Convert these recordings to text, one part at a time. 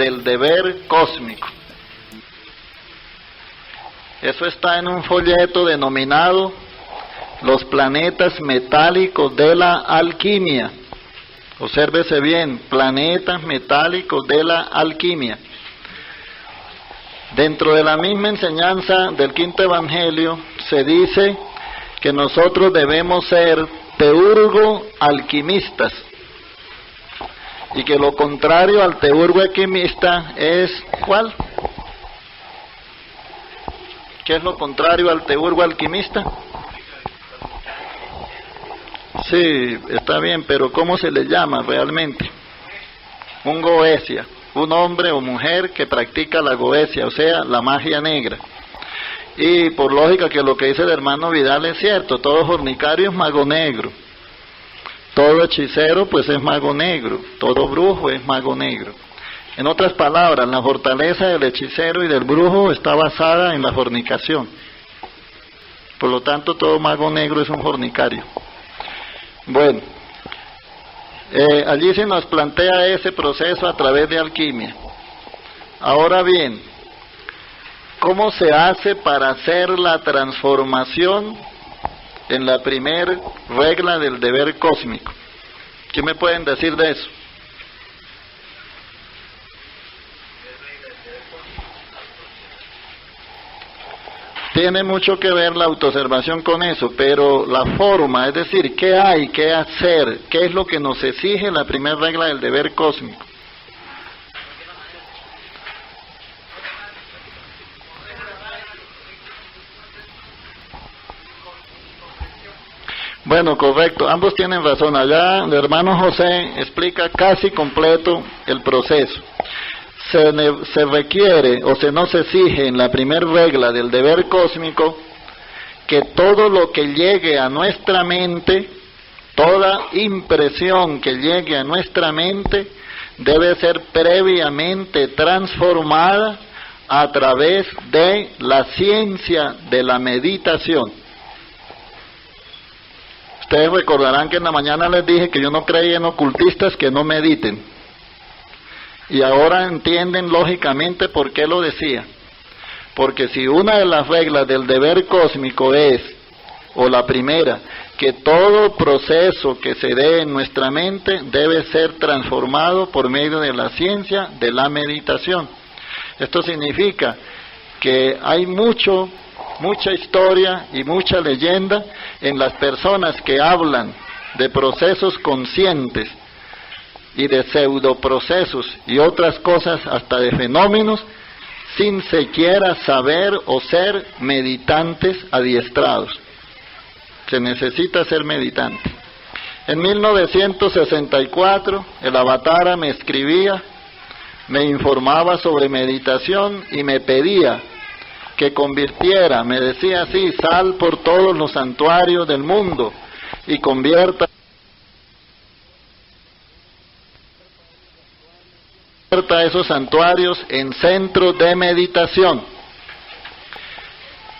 del deber cósmico. Eso está en un folleto denominado Los planetas metálicos de la alquimia. Obsérvese bien, planetas metálicos de la alquimia. Dentro de la misma enseñanza del quinto evangelio se dice que nosotros debemos ser teurgo alquimistas, y que lo contrario al teurgo alquimista es ¿cuál? ¿Qué es lo contrario al teurgo alquimista? Sí, está bien, pero ¿cómo se le llama realmente? Un goecia, un hombre o mujer que practica la goecia, o sea, la magia negra. Y por lógica que lo que dice el hermano Vidal es cierto, todo fornicario es mago negro, todo hechicero pues es mago negro, todo brujo es mago negro. En otras palabras, la fortaleza del hechicero y del brujo está basada en la fornicación. Por lo tanto, todo mago negro es un fornicario. Bueno, allí se nos plantea ese proceso a través de alquimia. Ahora bien, ¿cómo se hace para hacer la transformación en la primer regla del deber cósmico? ¿Qué me pueden decir de eso? Tiene mucho que ver la autoobservación con eso, pero la forma, es decir, ¿qué hay que hacer? ¿Qué es lo que nos exige la primera regla del deber cósmico? Bueno, correcto, ambos tienen razón. Allá el hermano José explica casi completo el proceso. Se requiere o se nos exige en la primera regla del deber cósmico que todo lo que llegue a nuestra mente, toda impresión que llegue a nuestra mente, debe ser previamente transformada a través de la ciencia de la meditación. Ustedes recordarán que en la mañana les dije que yo no creía en ocultistas que no mediten. Y ahora entienden lógicamente por qué lo decía. Porque si una de las reglas del deber cósmico es, o la primera, que todo proceso que se dé en nuestra mente debe ser transformado por medio de la ciencia de la meditación. Esto significa que hay mucha historia y mucha leyenda en las personas que hablan de procesos conscientes y de pseudoprocesos y otras cosas hasta de fenómenos sin siquiera saber o ser meditantes adiestrados. Se necesita ser meditante. En 1964 el Avatara me escribía, me informaba sobre meditación y me pedía que convirtiera, me decía así: sal por todos los santuarios del mundo y convierta esos santuarios en centros de meditación.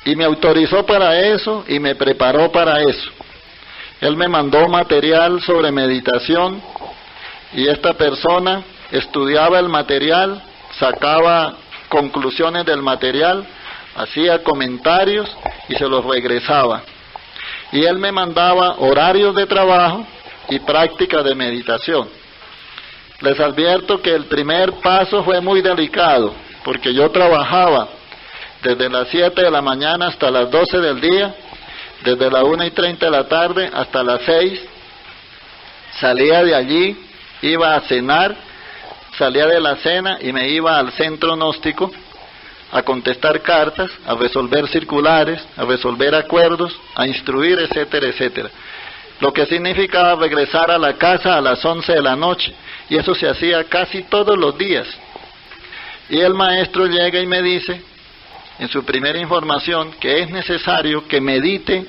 Y me autorizó para eso y me preparó para eso. Él me mandó material sobre meditación y esta persona estudiaba el material, sacaba conclusiones del material, hacía comentarios y se los regresaba. Y él me mandaba horarios de trabajo y prácticas de meditación. Les advierto que el primer paso fue muy delicado, porque yo trabajaba desde las 7 de la mañana hasta las 12 del día, desde las 1:30 de la tarde hasta las 6, salía de allí, iba a cenar, salía de la cena y me iba al centro gnóstico a contestar cartas, a resolver circulares, a resolver acuerdos, a instruir, etcétera, etcétera. Lo que significaba regresar a la casa a las 11 de la noche, y eso se hacía casi todos los días. Y el maestro llega y me dice, en su primera información, que es necesario que medite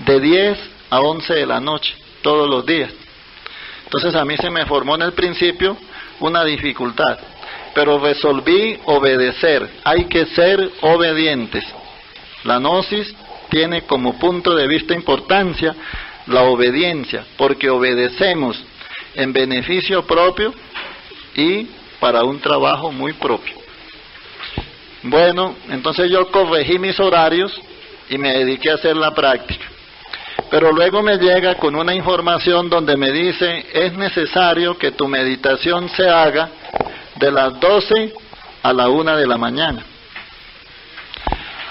de 10 a 11 de la noche, todos los días. Entonces a mí se me formó en el principio una dificultad, pero resolví obedecer. Hay que ser obedientes. La gnosis tiene como punto de vista importancia la obediencia, porque obedecemos en beneficio propio y para un trabajo muy propio. Bueno, entonces yo corregí mis horarios y me dediqué a hacer la práctica. Pero luego me llega con una información donde me dice, es necesario que tu meditación se haga de las 12 a la 1 de la mañana.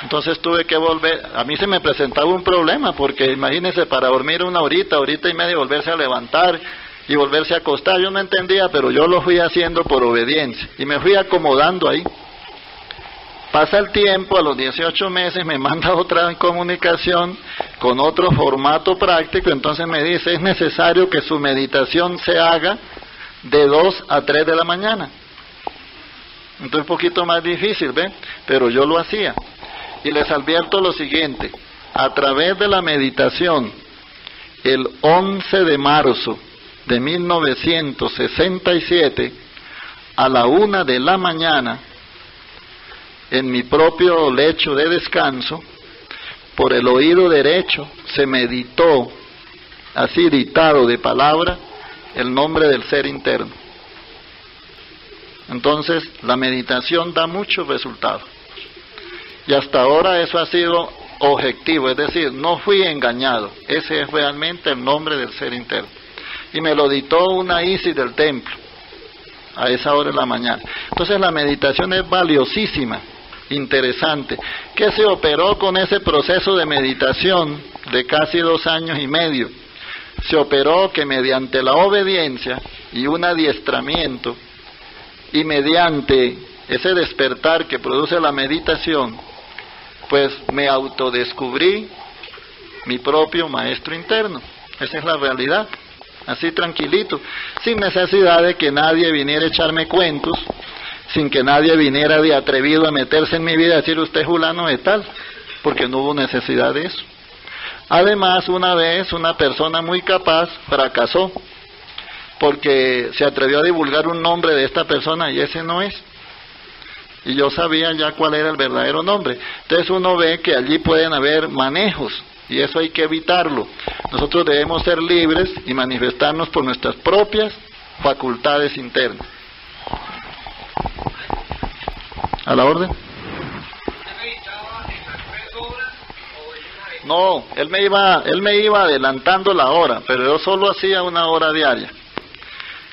Entonces tuve que volver, a mí se me presentaba un problema, porque imagínense, para dormir una horita y media, volverse a levantar y volverse a acostar, yo no entendía, pero yo lo fui haciendo por obediencia, y me fui acomodando ahí. Pasa el tiempo, a los 18 meses me manda otra comunicación con otro formato práctico, entonces me dice, es necesario que su meditación se haga de 2 a 3 de la mañana. Entonces un poquito más difícil, ¿ven? Pero yo lo hacía. Y les advierto lo siguiente, a través de la meditación, el 11 de marzo de 1967, a la 1 de la mañana, en mi propio lecho de descanso, por el oído derecho, se meditó, así dictado de palabra, el nombre del ser interno. Entonces, la meditación da muchos resultados. Y hasta ahora eso ha sido objetivo, es decir, no fui engañado. Ese es realmente el nombre del ser interno. Y me lo dictó una Isis del templo, a esa hora de la mañana. Entonces la meditación es valiosísima, interesante. ¿Qué se operó con ese proceso de meditación de casi 2 años y medio? Se operó que mediante la obediencia y un adiestramiento, y mediante ese despertar que produce la meditación, pues me autodescubrí mi propio maestro interno. Esa es la realidad, así tranquilito, sin necesidad de que nadie viniera a echarme cuentos, sin que nadie viniera de atrevido a meterse en mi vida y decir, usted es fulano de tal, porque no hubo necesidad de eso. Además, una vez una persona muy capaz fracasó, porque se atrevió a divulgar un nombre de esta persona y ese no es. Y yo sabía ya cuál era el verdadero nombre. Entonces uno ve que allí pueden haber manejos, y eso hay que evitarlo. Nosotros debemos ser libres y manifestarnos por nuestras propias facultades internas. ¿A la orden? No, él me iba adelantando la hora, pero yo solo hacía 1 hora diaria.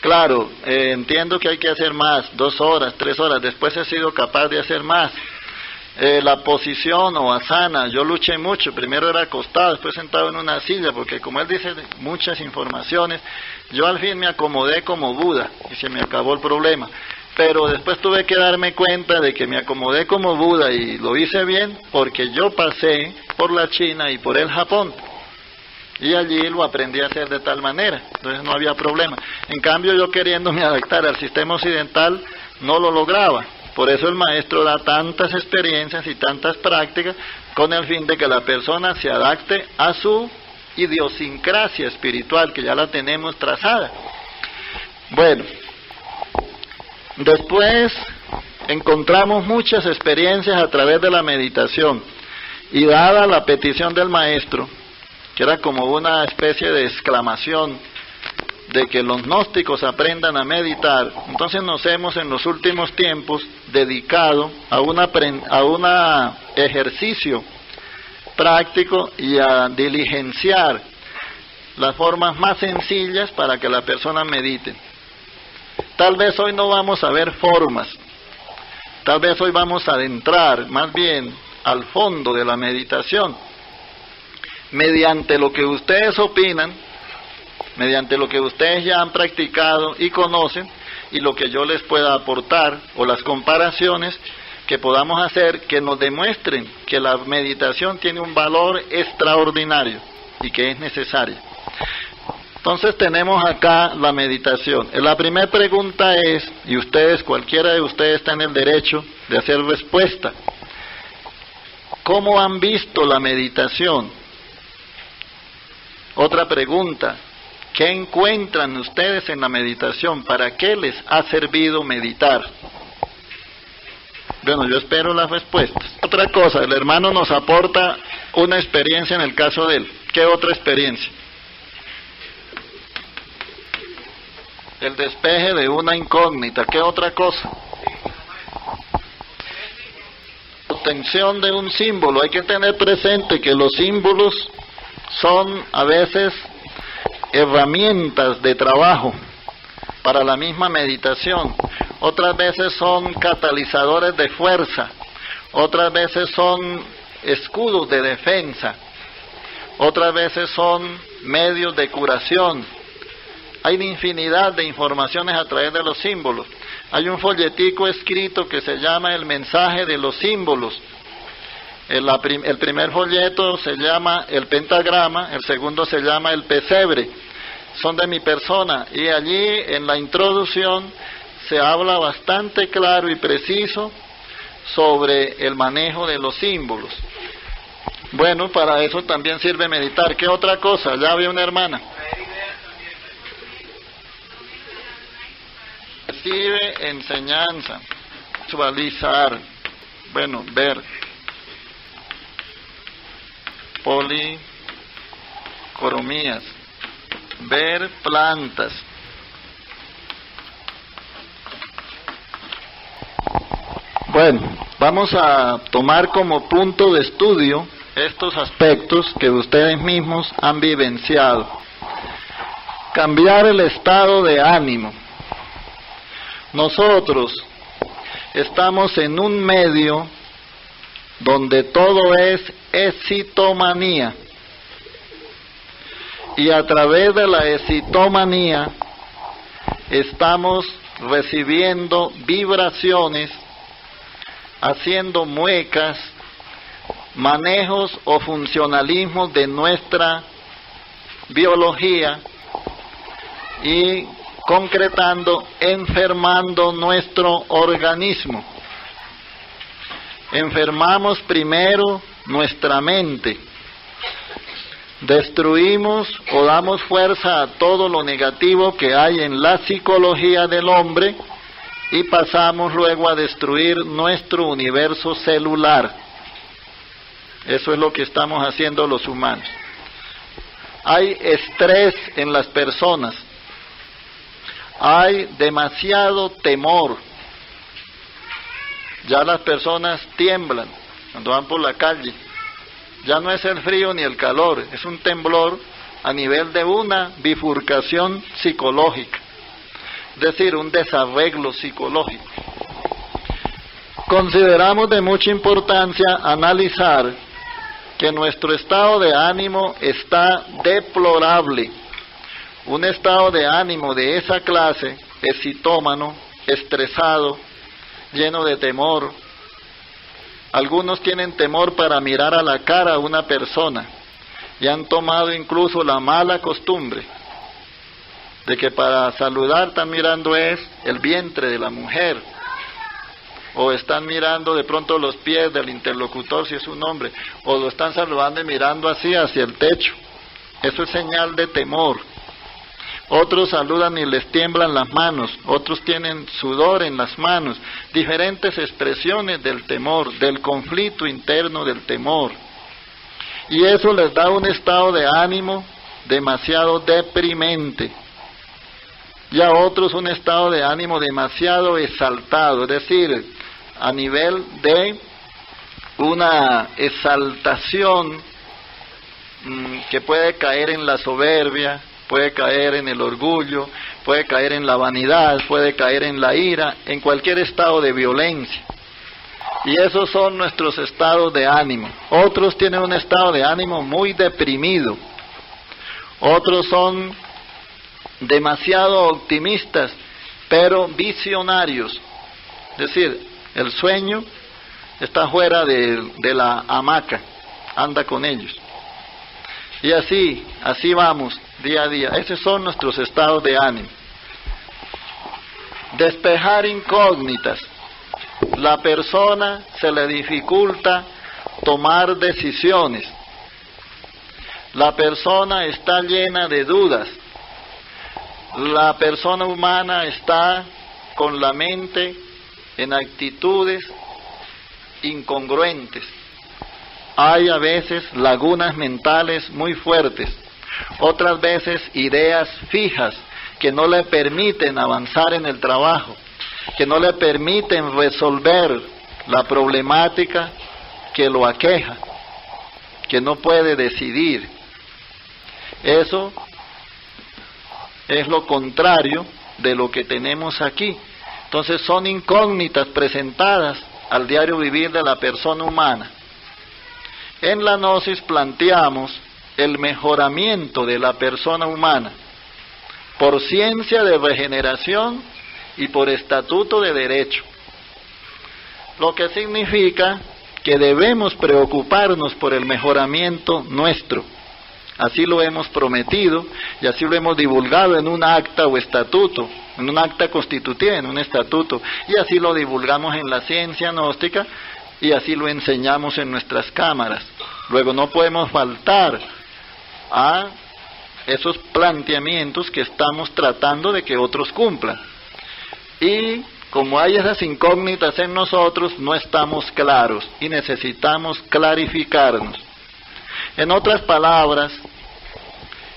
Claro, entiendo que hay que hacer más, 2 horas, 3 horas, después he sido capaz de hacer más. La posición o asana, yo luché mucho, primero era acostado, después sentado en una silla, porque como él dice muchas informaciones, yo al fin me acomodé como Buda y se me acabó el problema. Pero después tuve que darme cuenta de que me acomodé como Buda y lo hice bien porque yo pasé por la China y por el Japón. Y allí lo aprendí a hacer de tal manera, entonces no había problema. En cambio, yo queriéndome adaptar al sistema occidental, no lo lograba. Por eso el maestro da tantas experiencias y tantas prácticas, con el fin de que la persona se adapte a su idiosincrasia espiritual, que ya la tenemos trazada. Bueno, después encontramos muchas experiencias a través de la meditación, y dada la petición del maestro, que era como una especie de exclamación de que los gnósticos aprendan a meditar, entonces nos hemos en los últimos tiempos dedicado a un ejercicio práctico y a diligenciar las formas más sencillas para que la persona medite. Tal vez hoy no vamos a ver formas, tal vez hoy vamos a adentrar más bien al fondo de la meditación, mediante lo que ustedes opinan, mediante lo que ustedes ya han practicado y conocen, y lo que yo les pueda aportar, o las comparaciones que podamos hacer, que nos demuestren que la meditación tiene un valor extraordinario y que es necesaria. Entonces tenemos acá la meditación. La primera pregunta es, y ustedes, cualquiera de ustedes está en el derecho de hacer respuesta, ¿cómo han visto la meditación? Otra pregunta, ¿qué encuentran ustedes en la meditación? ¿Para qué les ha servido meditar? Bueno, yo espero las respuestas. Otra cosa, el hermano nos aporta una experiencia en el caso de él. ¿Qué otra experiencia? el despeje de una incógnita. ¿Qué otra cosa? Obtención de un símbolo. Hay que tener presente que los símbolos son a veces herramientas de trabajo para la misma meditación. Otras veces son catalizadores de fuerza. Otras veces son escudos de defensa. Otras veces son medios de curación. Hay infinidad de informaciones a través de los símbolos. Hay un folletico escrito que se llama El mensaje de los símbolos. El primer folleto se llama El pentagrama, el segundo se llama El pesebre. Son de mi persona, y allí en la introducción se habla bastante claro y preciso sobre el manejo de los símbolos. Bueno, para eso también sirve meditar. ¿Qué otra cosa? Ya había una hermana. Recibe enseñanza, visualizar, bueno, ver, policromías, ver plantas. Bueno, vamos a tomar como punto de estudio estos aspectos que ustedes mismos han vivenciado. Cambiar el estado de ánimo. Nosotros estamos en un medio donde todo es excitomanía. Y a través de la excitomanía estamos recibiendo vibraciones, haciendo muecas, manejos o funcionalismos de nuestra biología y concretando, enfermando nuestro organismo. Enfermamos primero nuestra mente, destruimos o damos fuerza a todo lo negativo que hay en la psicología del hombre y pasamos luego a destruir nuestro universo celular. Eso es lo que estamos haciendo los humanos. Hay estrés en las personas, hay demasiado temor. Ya las personas tiemblan cuando van por la calle. Ya no es el frío ni el calor, es un temblor a nivel de una bifurcación psicológica, es decir, un desarreglo psicológico. Consideramos de mucha importancia analizar que nuestro estado de ánimo está deplorable. Un estado de ánimo de esa clase, excitómano, estresado, lleno de temor. Algunos tienen temor para mirar a la cara a una persona y han tomado incluso la mala costumbre de que para saludar están mirando es el vientre de la mujer, o están mirando de pronto los pies del interlocutor si es un hombre, o lo están saludando y mirando así hacia el techo. Eso es señal de temor. Otros saludan y les tiemblan las manos, otros tienen sudor en las manos, diferentes expresiones del temor, del conflicto interno del temor. Y eso les da un estado de ánimo demasiado deprimente. Y a otros un estado de ánimo demasiado exaltado, es decir, a nivel de una exaltación que puede caer en la soberbia, puede caer en el orgullo, puede caer en la vanidad, puede caer en la ira, en cualquier estado de violencia. Y esos son nuestros estados de ánimo. Otros tienen un estado de ánimo muy deprimido. Otros son demasiado optimistas, pero visionarios. Es decir, el sueño está fuera de la hamaca, anda con ellos. Y así vamos día a día. Esos son nuestros estados de ánimo. Despejar incógnitas. La persona se le dificulta tomar decisiones. La persona está llena de dudas. La persona humana está con la mente en actitudes incongruentes. Hay a veces lagunas mentales muy fuertes, otras veces ideas fijas que no le permiten avanzar en el trabajo, que no le permiten resolver la problemática que lo aqueja, que no puede decidir. Eso es lo contrario de lo que tenemos aquí. Entonces son incógnitas presentadas al diario vivir de la persona humana. En la Gnosis planteamos el mejoramiento de la persona humana por ciencia de regeneración y por estatuto de derecho, lo que significa que debemos preocuparnos por el mejoramiento nuestro. Así lo hemos prometido y así lo hemos divulgado en un acta o estatuto, en un acta constitutiva, en un estatuto, y así lo divulgamos en la ciencia gnóstica y así lo enseñamos en nuestras cámaras. Luego no podemos faltar a esos planteamientos que estamos tratando de que otros cumplan. Y como hay esas incógnitas en nosotros, no estamos claros y necesitamos clarificarnos. En otras palabras,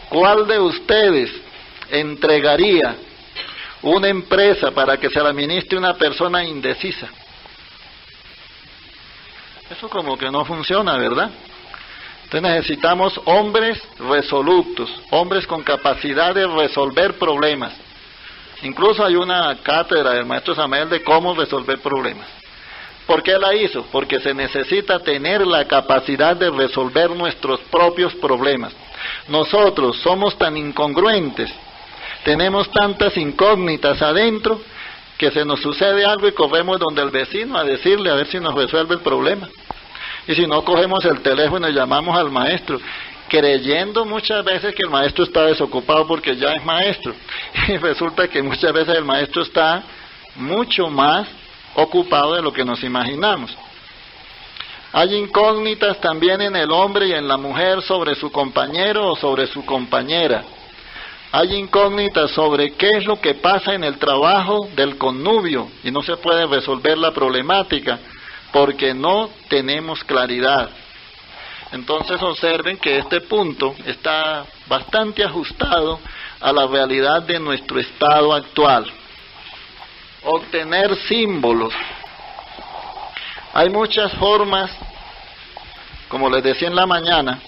¿cuál de ustedes entregaría una empresa para que se la administre una persona indecisa? Eso como que no funciona, ¿verdad? Entonces necesitamos hombres resolutos, hombres con capacidad de resolver problemas. Incluso hay una cátedra del maestro Samael de cómo resolver problemas. ¿Por qué la hizo? Porque se necesita tener la capacidad de resolver nuestros propios problemas. Nosotros somos tan incongruentes, tenemos tantas incógnitas adentro, que se nos sucede algo y corremos donde el vecino a decirle a ver si nos resuelve el problema. Y si no, cogemos el teléfono y llamamos al maestro, creyendo muchas veces que el maestro está desocupado porque ya es maestro. Y resulta que muchas veces el maestro está mucho más ocupado de lo que nos imaginamos. Hay incógnitas también en el hombre y en la mujer sobre su compañero o sobre su compañera. Hay incógnitas sobre qué es lo que pasa en el trabajo del connubio y no se puede resolver la problemática porque no tenemos claridad. Entonces observen que este punto está bastante ajustado a la realidad de nuestro estado actual. Obtener símbolos. Hay muchas formas, como les decía en la mañana,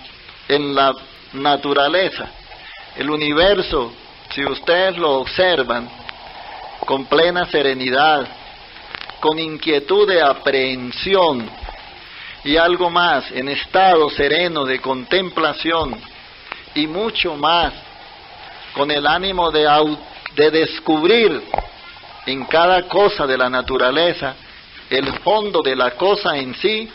en la naturaleza, el universo, si ustedes lo observan con plena serenidad, con inquietud de aprehensión y algo más, en estado sereno de contemplación y mucho más, con el ánimo de descubrir en cada cosa de la naturaleza el fondo de la cosa en sí,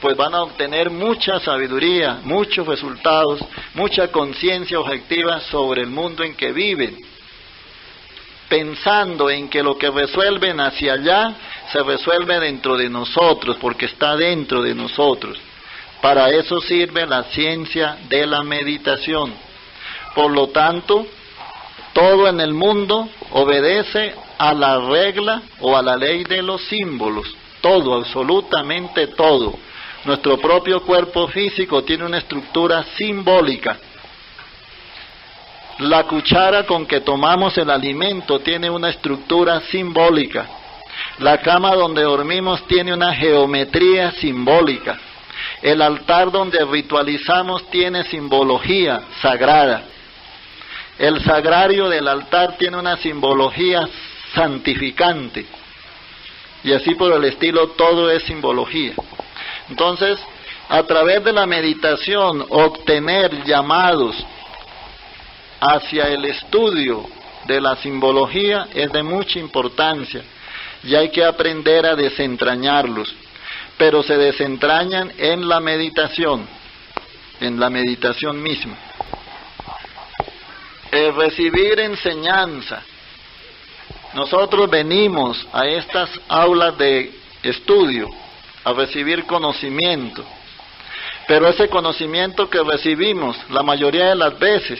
pues van a obtener mucha sabiduría, muchos resultados, mucha conciencia objetiva sobre el mundo en que viven, pensando en que lo que resuelven hacia allá se resuelve dentro de nosotros, porque está dentro de nosotros. Para eso sirve la ciencia de la meditación. Por lo tanto, todo en el mundo obedece a la regla o a la ley de los símbolos. Todo, absolutamente todo. Nuestro propio cuerpo físico tiene una estructura simbólica. La cuchara con que tomamos el alimento tiene una estructura simbólica. La cama donde dormimos tiene una geometría simbólica. El altar donde ritualizamos tiene simbología sagrada. El sagrario del altar tiene una simbología santificante. Y así por el estilo, todo es simbología. Entonces, a través de la meditación, obtener llamados hacia el estudio de la simbología es de mucha importancia. Y hay que aprender a desentrañarlos. Pero se desentrañan en la meditación misma. El recibir enseñanza. Nosotros venimos a estas aulas de estudio a recibir conocimiento, pero ese conocimiento que recibimos la mayoría de las veces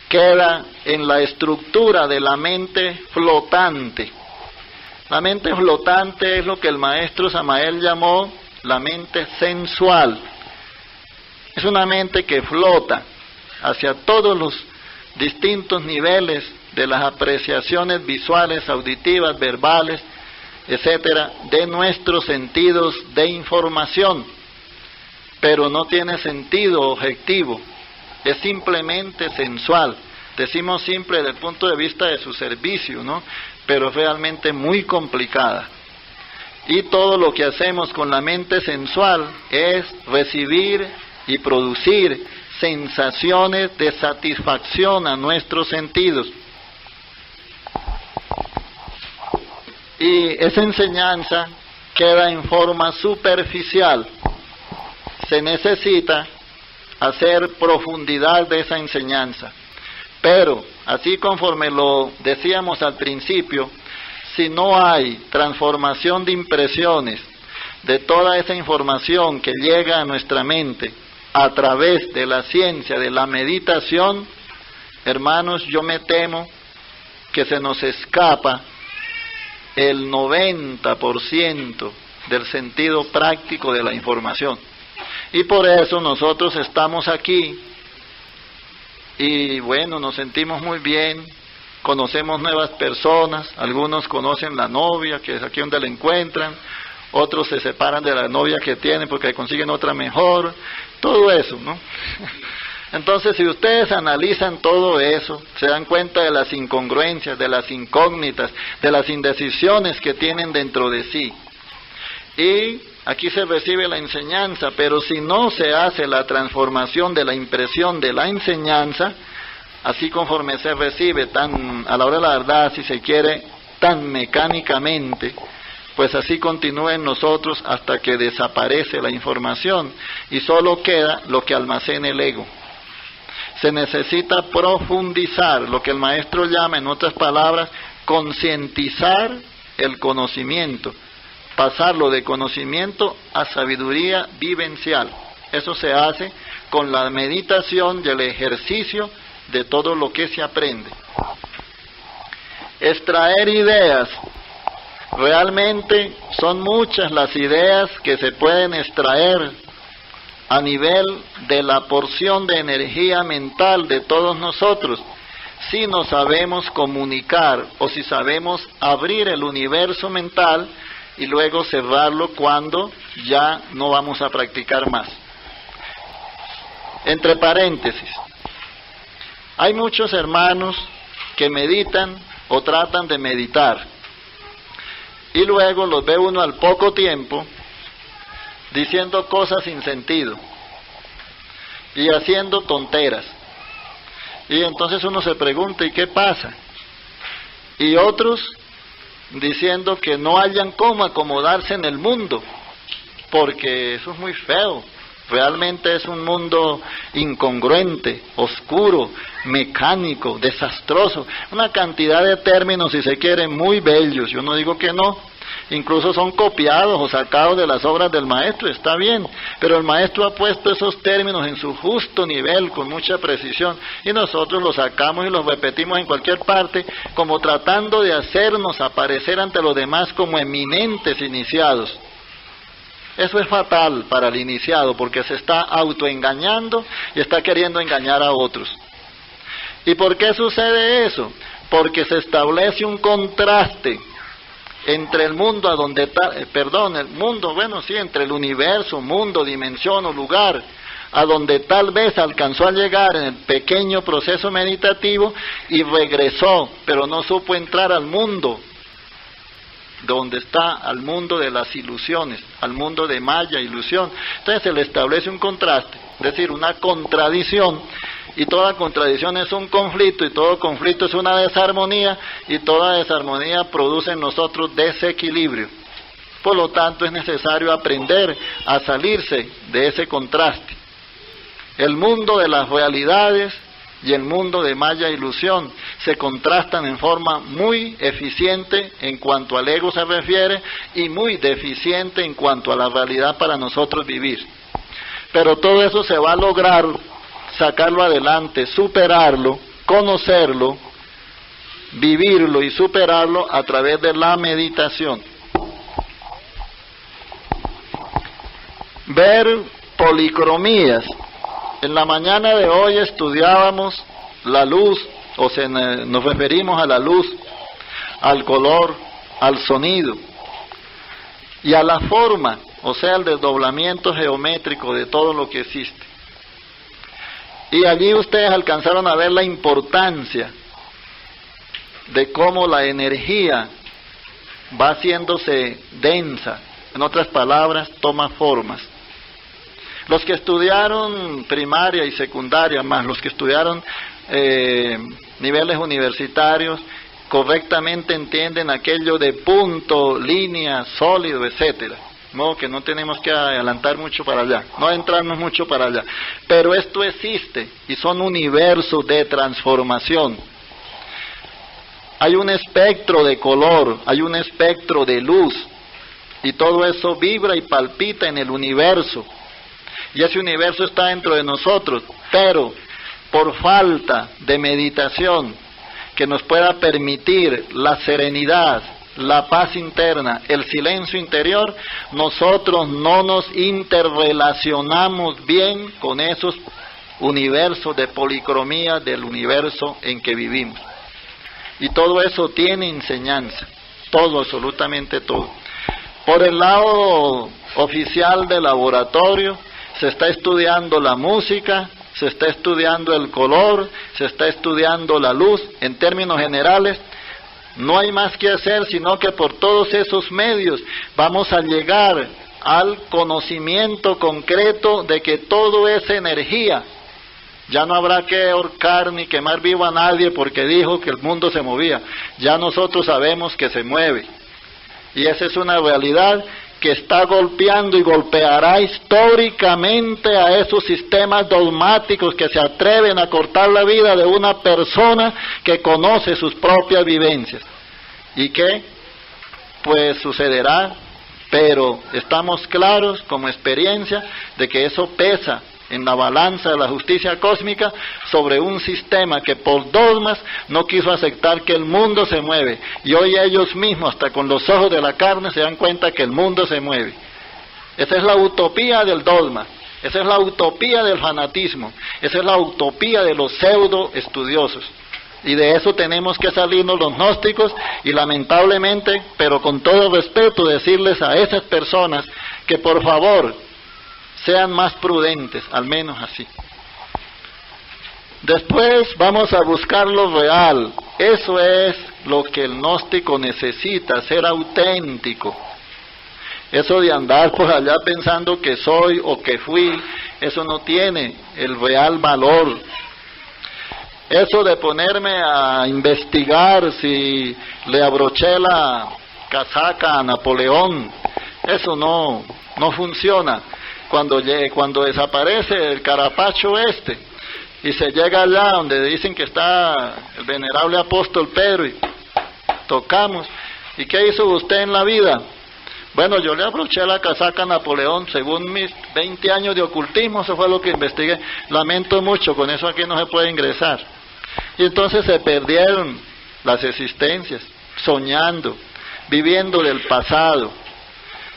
queda en la estructura de la mente flotante. La mente flotante es lo que el maestro Samael llamó la mente sensual. Es una mente que flota hacia todos los distintos niveles de las apreciaciones visuales, auditivas, verbales, etcétera, de nuestros sentidos de información, pero no tiene sentido objetivo, es simplemente sensual. Decimos simple desde el punto de vista de su servicio, ¿no? Pero es realmente muy complicada. Y todo lo que hacemos con la mente sensual es recibir y producir sensaciones de satisfacción a nuestros sentidos. Y esa enseñanza queda en forma superficial. Se necesita hacer profundidad de esa enseñanza. Pero, así conforme lo decíamos al principio, si no hay transformación de impresiones de toda esa información que llega a nuestra mente a través de la ciencia, de la meditación, hermanos, yo me temo que se nos escapa el 90% del sentido práctico de la información. Y por eso nosotros estamos aquí y bueno, nos sentimos muy bien, conocemos nuevas personas, algunos conocen la novia, que es aquí donde la encuentran, otros se separan de la novia que tienen porque consiguen otra mejor, todo eso, ¿no? Entonces, si ustedes analizan todo eso, se dan cuenta de las incongruencias, de las incógnitas, de las indecisiones que tienen dentro de sí. Y aquí se recibe la enseñanza, pero si no se hace la transformación de la impresión de la enseñanza, así conforme se recibe tan, a la hora de la verdad, si se quiere, tan mecánicamente, pues así continúa en nosotros hasta que desaparece la información y solo queda lo que almacena el ego. Se necesita profundizar, lo que el maestro llama, en otras palabras, concientizar el conocimiento, pasarlo de conocimiento a sabiduría vivencial. Eso se hace con la meditación y el ejercicio de todo lo que se aprende. Extraer ideas. Realmente son muchas las ideas que se pueden extraer a nivel de la porción de energía mental de todos nosotros, si nos sabemos comunicar o si sabemos abrir el universo mental y luego cerrarlo cuando ya no vamos a practicar más. Entre paréntesis, hay muchos hermanos que meditan o tratan de meditar y luego los ve uno al poco tiempo diciendo cosas sin sentido y haciendo tonteras. Y entonces uno se pregunta, ¿y qué pasa? Y otros diciendo que no hayan cómo acomodarse en el mundo, porque eso es muy feo. Realmente es un mundo incongruente, oscuro, mecánico, desastroso. Una cantidad de términos, si se quiere, muy bellos. Yo no digo que no. Incluso son copiados o sacados de las obras del maestro, está bien. Pero el maestro ha puesto esos términos en su justo nivel, con mucha precisión. Y nosotros los sacamos y los repetimos en cualquier parte, como tratando de hacernos aparecer ante los demás como eminentes iniciados. Eso es fatal para el iniciado, porque se está autoengañando y está queriendo engañar a otros. ¿Y por qué sucede eso? Porque se establece un contraste entre el mundo a donde está, el mundo, entre el universo, mundo, dimensión o lugar, a donde tal vez alcanzó a llegar en el pequeño proceso meditativo y regresó, pero no supo entrar al mundo, donde está, al mundo de las ilusiones, al mundo de Maya, ilusión. Entonces se le establece un contraste, es decir, una contradicción, y toda contradicción es un conflicto, y todo conflicto es una desarmonía, y toda desarmonía produce en nosotros desequilibrio. Por lo tanto, es necesario aprender a salirse de ese contraste. El mundo de las realidades y el mundo de Maya ilusión se contrastan en forma muy eficiente en cuanto al ego se refiere y muy deficiente en cuanto a la realidad para nosotros vivir. Pero todo eso se va a lograr sacarlo adelante, superarlo, conocerlo, vivirlo y superarlo a través de la meditación. Ver policromías. En la mañana de hoy estudiábamos la luz, nos referimos a la luz, al color, al sonido y a la forma, o sea, el desdoblamiento geométrico de todo lo que existe. Y allí ustedes alcanzaron a ver la importancia de cómo la energía va haciéndose densa, en otras palabras, toma formas. Los que estudiaron primaria y secundaria, más los que estudiaron niveles universitarios, correctamente entienden aquello de punto, línea, sólido, etcétera. No, que no tenemos que adelantar mucho para allá, no adentrarnos mucho para allá. Pero esto existe y son universos de transformación. Hay un espectro de color, hay un espectro de luz, y todo eso vibra y palpita en el universo. Y ese universo está dentro de nosotros, pero por falta de meditación que nos pueda permitir la serenidad, la paz interna, el silencio interior, nosotros no nos interrelacionamos bien con esos universos de policromía del universo en que vivimos. Y todo eso tiene enseñanza, todo, absolutamente todo. Por el lado oficial del laboratorio, se está estudiando la música, se está estudiando el color, se está estudiando la luz. En términos generales, no hay más que hacer, sino que por todos esos medios vamos a llegar al conocimiento concreto de que todo es energía. Ya no habrá que ahorcar ni quemar vivo a nadie porque dijo que el mundo se movía. Ya nosotros sabemos que se mueve. Y esa es una realidad que está golpeando y golpeará históricamente a esos sistemas dogmáticos que se atreven a cortar la vida de una persona que conoce sus propias vivencias. ¿Y qué? Pues sucederá, pero estamos claros como experiencia de que eso pesa en la balanza de la justicia cósmica sobre un sistema que por dogmas no quiso aceptar que el mundo se mueve, y hoy ellos mismos, hasta con los ojos de la carne, se dan cuenta que el mundo se mueve. Esa es la utopía del dogma, esa es la utopía del fanatismo, esa es la utopía de los pseudo estudiosos, y de eso tenemos que salirnos los gnósticos, y lamentablemente, pero con todo respeto, decirles a esas personas que por favor sean más prudentes, al menos así. Después vamos a buscar lo real. Eso es lo que el gnóstico necesita, ser auténtico. Eso de andar por allá pensando que soy o que fui, eso no tiene el real valor. Eso de ponerme a investigar si le abroché la casaca a Napoleón, eso no funciona. Cuando desaparece el carapacho y se llega allá donde dicen que está el venerable apóstol Pedro y tocamos, ¿y qué hizo usted en la vida? Bueno, yo le abroché la casaca a Napoleón, según mis 20 años de ocultismo, eso fue lo que investigué. Lamento mucho, con eso aquí no se puede ingresar. Y entonces se perdieron las existencias, soñando, viviendo del pasado,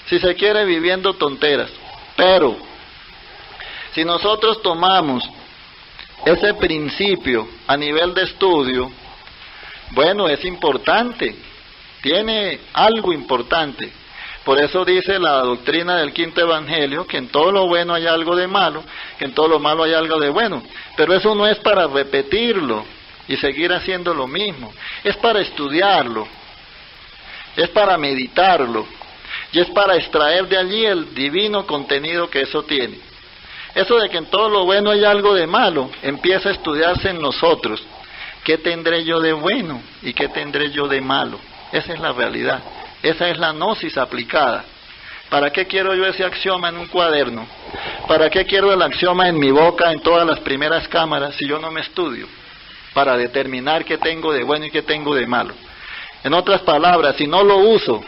si se quiere viviendo tonteras. Pero, si nosotros tomamos ese principio a nivel de estudio, bueno, es importante, tiene algo importante. Por eso dice la doctrina del quinto evangelio, que en todo lo bueno hay algo de malo, que en todo lo malo hay algo de bueno. Pero eso no es para repetirlo y seguir haciendo lo mismo, es para estudiarlo, es para meditarlo. Y es para extraer de allí el divino contenido que eso tiene. Eso de que en todo lo bueno hay algo de malo, empieza a estudiarse en nosotros. ¿Qué tendré yo de bueno y qué tendré yo de malo? Esa es la realidad. Esa es la gnosis aplicada. ¿Para qué quiero yo ese axioma en un cuaderno? ¿Para qué quiero el axioma en mi boca en todas las primeras cámaras si yo no me estudio? Para determinar qué tengo de bueno y qué tengo de malo. En otras palabras, si no lo uso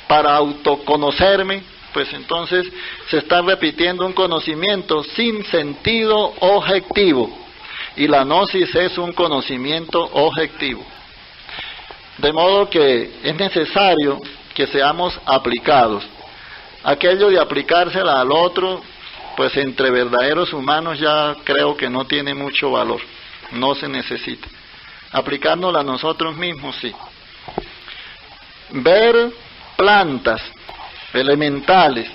para autoconocerme, pues entonces se está repitiendo un conocimiento sin sentido objetivo, y la gnosis es un conocimiento objetivo. De modo que es necesario que seamos aplicados. Aquello de aplicársela al otro, pues entre verdaderos humanos ya creo que no tiene mucho valor. no se necesita. Aplicándola a nosotros mismos, sí. Ver plantas elementales,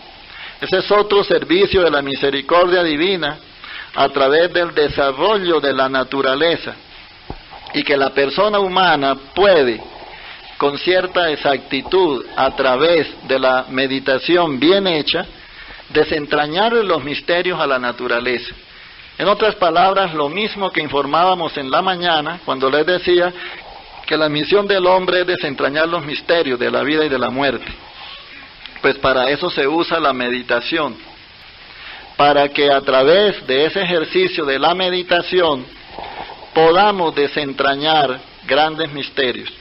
ese es otro servicio de la misericordia divina a través del desarrollo de la naturaleza, y que la persona humana puede, con cierta exactitud, a través de la meditación bien hecha, desentrañar los misterios a la naturaleza. En otras palabras, lo mismo que informábamos en la mañana, cuando les decía que la misión del hombre es desentrañar los misterios de la vida y de la muerte. Pues para eso se usa la meditación, para que a través de ese ejercicio de la meditación podamos desentrañar grandes misterios.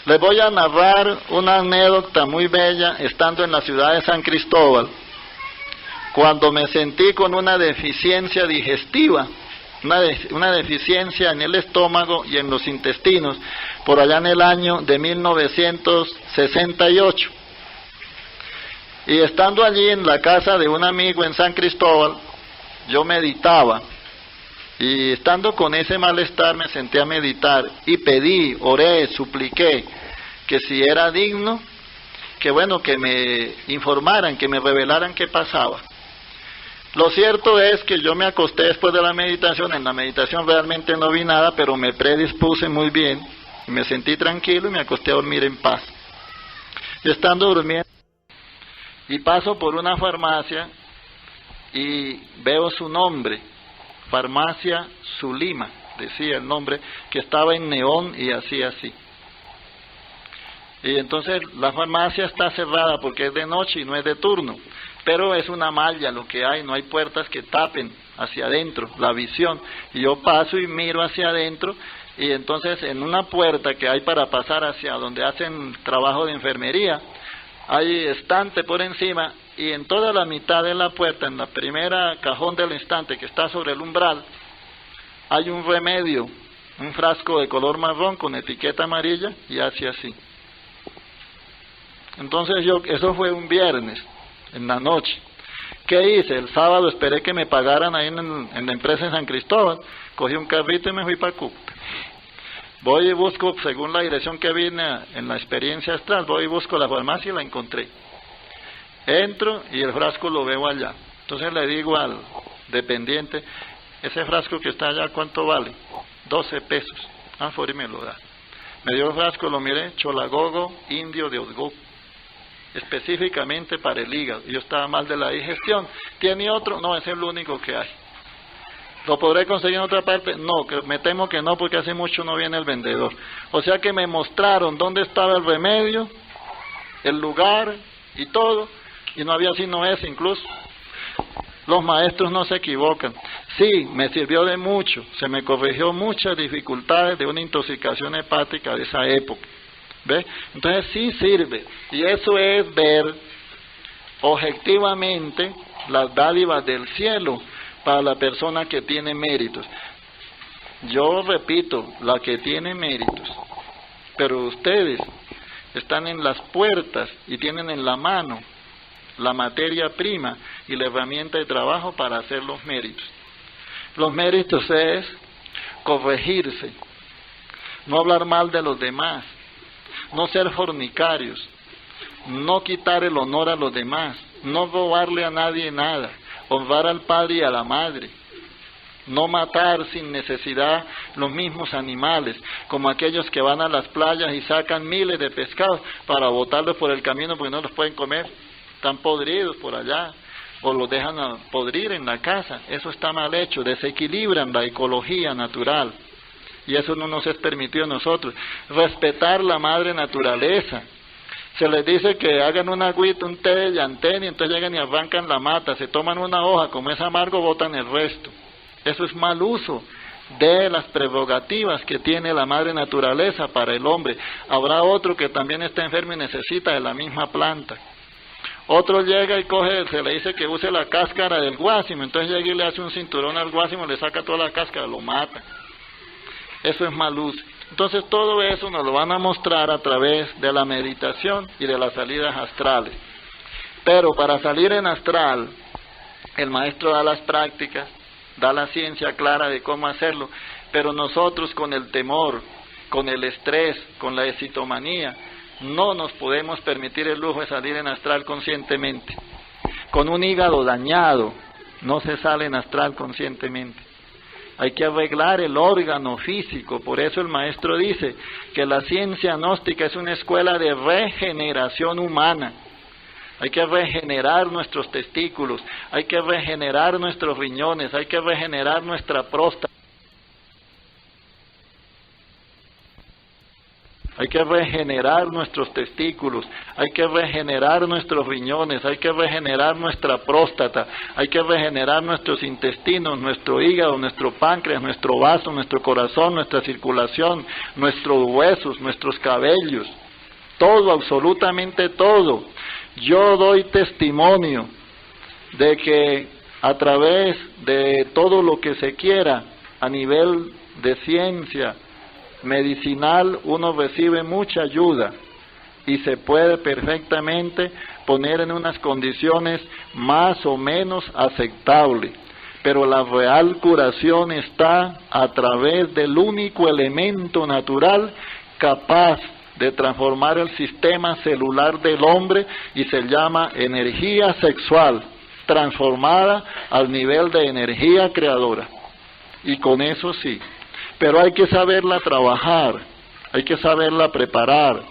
Les voy a narrar una anécdota muy bella estando en la ciudad de San Cristóbal, cuando me sentí con una deficiencia digestiva, una deficiencia en el estómago y en los intestinos, por allá en el año de 1968. Y estando allí en la casa de un amigo en San Cristóbal, yo meditaba, y estando con ese malestar me senté a meditar, y pedí, oré, supliqué, que si era digno, que bueno, que me informaran, que me revelaran qué pasaba. Lo cierto es que yo me acosté después de la meditación. En la meditación realmente no vi nada, pero me predispuse muy bien, y me sentí tranquilo y me acosté a dormir en paz. Y estando durmiendo, y paso por una farmacia y veo su nombre, Farmacia Zulima, decía el nombre, que estaba en neón y hacía así. Y entonces la farmacia está cerrada porque es de noche y no es de turno, pero es una malla lo que hay, no hay puertas que tapen hacia adentro la visión. Y yo paso y miro hacia adentro, y entonces en una puerta que hay para pasar hacia donde hacen trabajo de enfermería, hay estante por encima, y en toda la mitad de la puerta, en la primera cajón del estante que está sobre el umbral, hay un remedio, un frasco de color marrón con etiqueta amarilla, y hace así. Entonces eso fue un viernes, en la noche. ¿Qué hice? El sábado esperé que me pagaran ahí en la empresa en San Cristóbal, cogí un carrito y me fui para Cúcuta. Voy y busco, según la dirección que vine en la experiencia astral, voy y busco la farmacia y la encontré. Entro y el frasco lo veo allá. Entonces le digo al dependiente, ese frasco que está allá, ¿cuánto vale? 12 pesos. Ah, fuera y me lo da. Me dio el frasco, lo miré, Cholagogo Indio de Osgo, específicamente para el hígado. Yo estaba mal de la digestión. ¿Tiene otro? No, ese es el único que hay. ¿Lo podré conseguir en otra parte? No, me temo que no, porque hace mucho no viene el vendedor. O sea que me mostraron dónde estaba el remedio, el lugar y todo, y no había sino ese incluso. Los maestros no se equivocan. Sí, me sirvió de mucho, se me corrigió muchas dificultades de una intoxicación hepática de esa época. ¿Ve? Entonces sí sirve, y eso es ver objetivamente las dádivas del cielo para la persona que tiene méritos. Yo repito, la que tiene méritos, pero ustedes están en las puertas y tienen en la mano la materia prima y la herramienta de trabajo para hacer los méritos. Los méritos es corregirse, no hablar mal de los demás, no ser fornicarios, no quitar el honor a los demás, no robarle a nadie nada, honrar al padre y a la madre, no matar sin necesidad los mismos animales, como aquellos que van a las playas y sacan miles de pescados para botarlos por el camino porque no los pueden comer, están podridos por allá, o los dejan a podrir en la casa. Eso está mal hecho, desequilibran la ecología natural, y eso no nos es permitido a nosotros. Respetar la madre naturaleza. Se les dice que hagan una agüita, un té de llantén, y entonces llegan y arrancan la mata, se toman una hoja, como es amargo, botan el resto. Eso es mal uso de las prerrogativas que tiene la madre naturaleza para el hombre. Habrá otro que también está enfermo y necesita de la misma planta. Otro llega y coge, se le dice que use la cáscara del guásimo, entonces llega y le hace un cinturón al guásimo, le saca toda la cáscara, lo mata. Eso es mal uso. Entonces todo eso nos lo van a mostrar a través de la meditación y de las salidas astrales. Pero para salir en astral, el maestro da las prácticas, da la ciencia clara de cómo hacerlo, Pero nosotros con el temor, con el estrés, con la excitomanía, no nos podemos permitir el lujo de salir en astral conscientemente. Con un hígado dañado, no se sale en astral conscientemente. Hay que arreglar el órgano físico. Por eso el maestro dice que la ciencia gnóstica es una escuela de regeneración humana. Hay que regenerar nuestros testículos, hay que regenerar nuestros riñones, hay que regenerar nuestra próstata. Hay que regenerar nuestros testículos, hay que regenerar nuestros riñones, hay que regenerar nuestra próstata, hay que regenerar nuestros intestinos, nuestro hígado, nuestro páncreas, nuestro vaso, nuestro corazón, nuestra circulación, nuestros huesos, nuestros cabellos, todo, absolutamente todo. Yo doy testimonio de que a través de todo lo que se quiera a nivel de ciencia medicinal uno recibe mucha ayuda y se puede perfectamente poner en unas condiciones más o menos aceptables, pero la real curación está a través del único elemento natural capaz de transformar el sistema celular del hombre, y se llama energía sexual, transformada al nivel de energía creadora. Y con eso sí. Pero hay que saberla trabajar, hay que saberla preparar,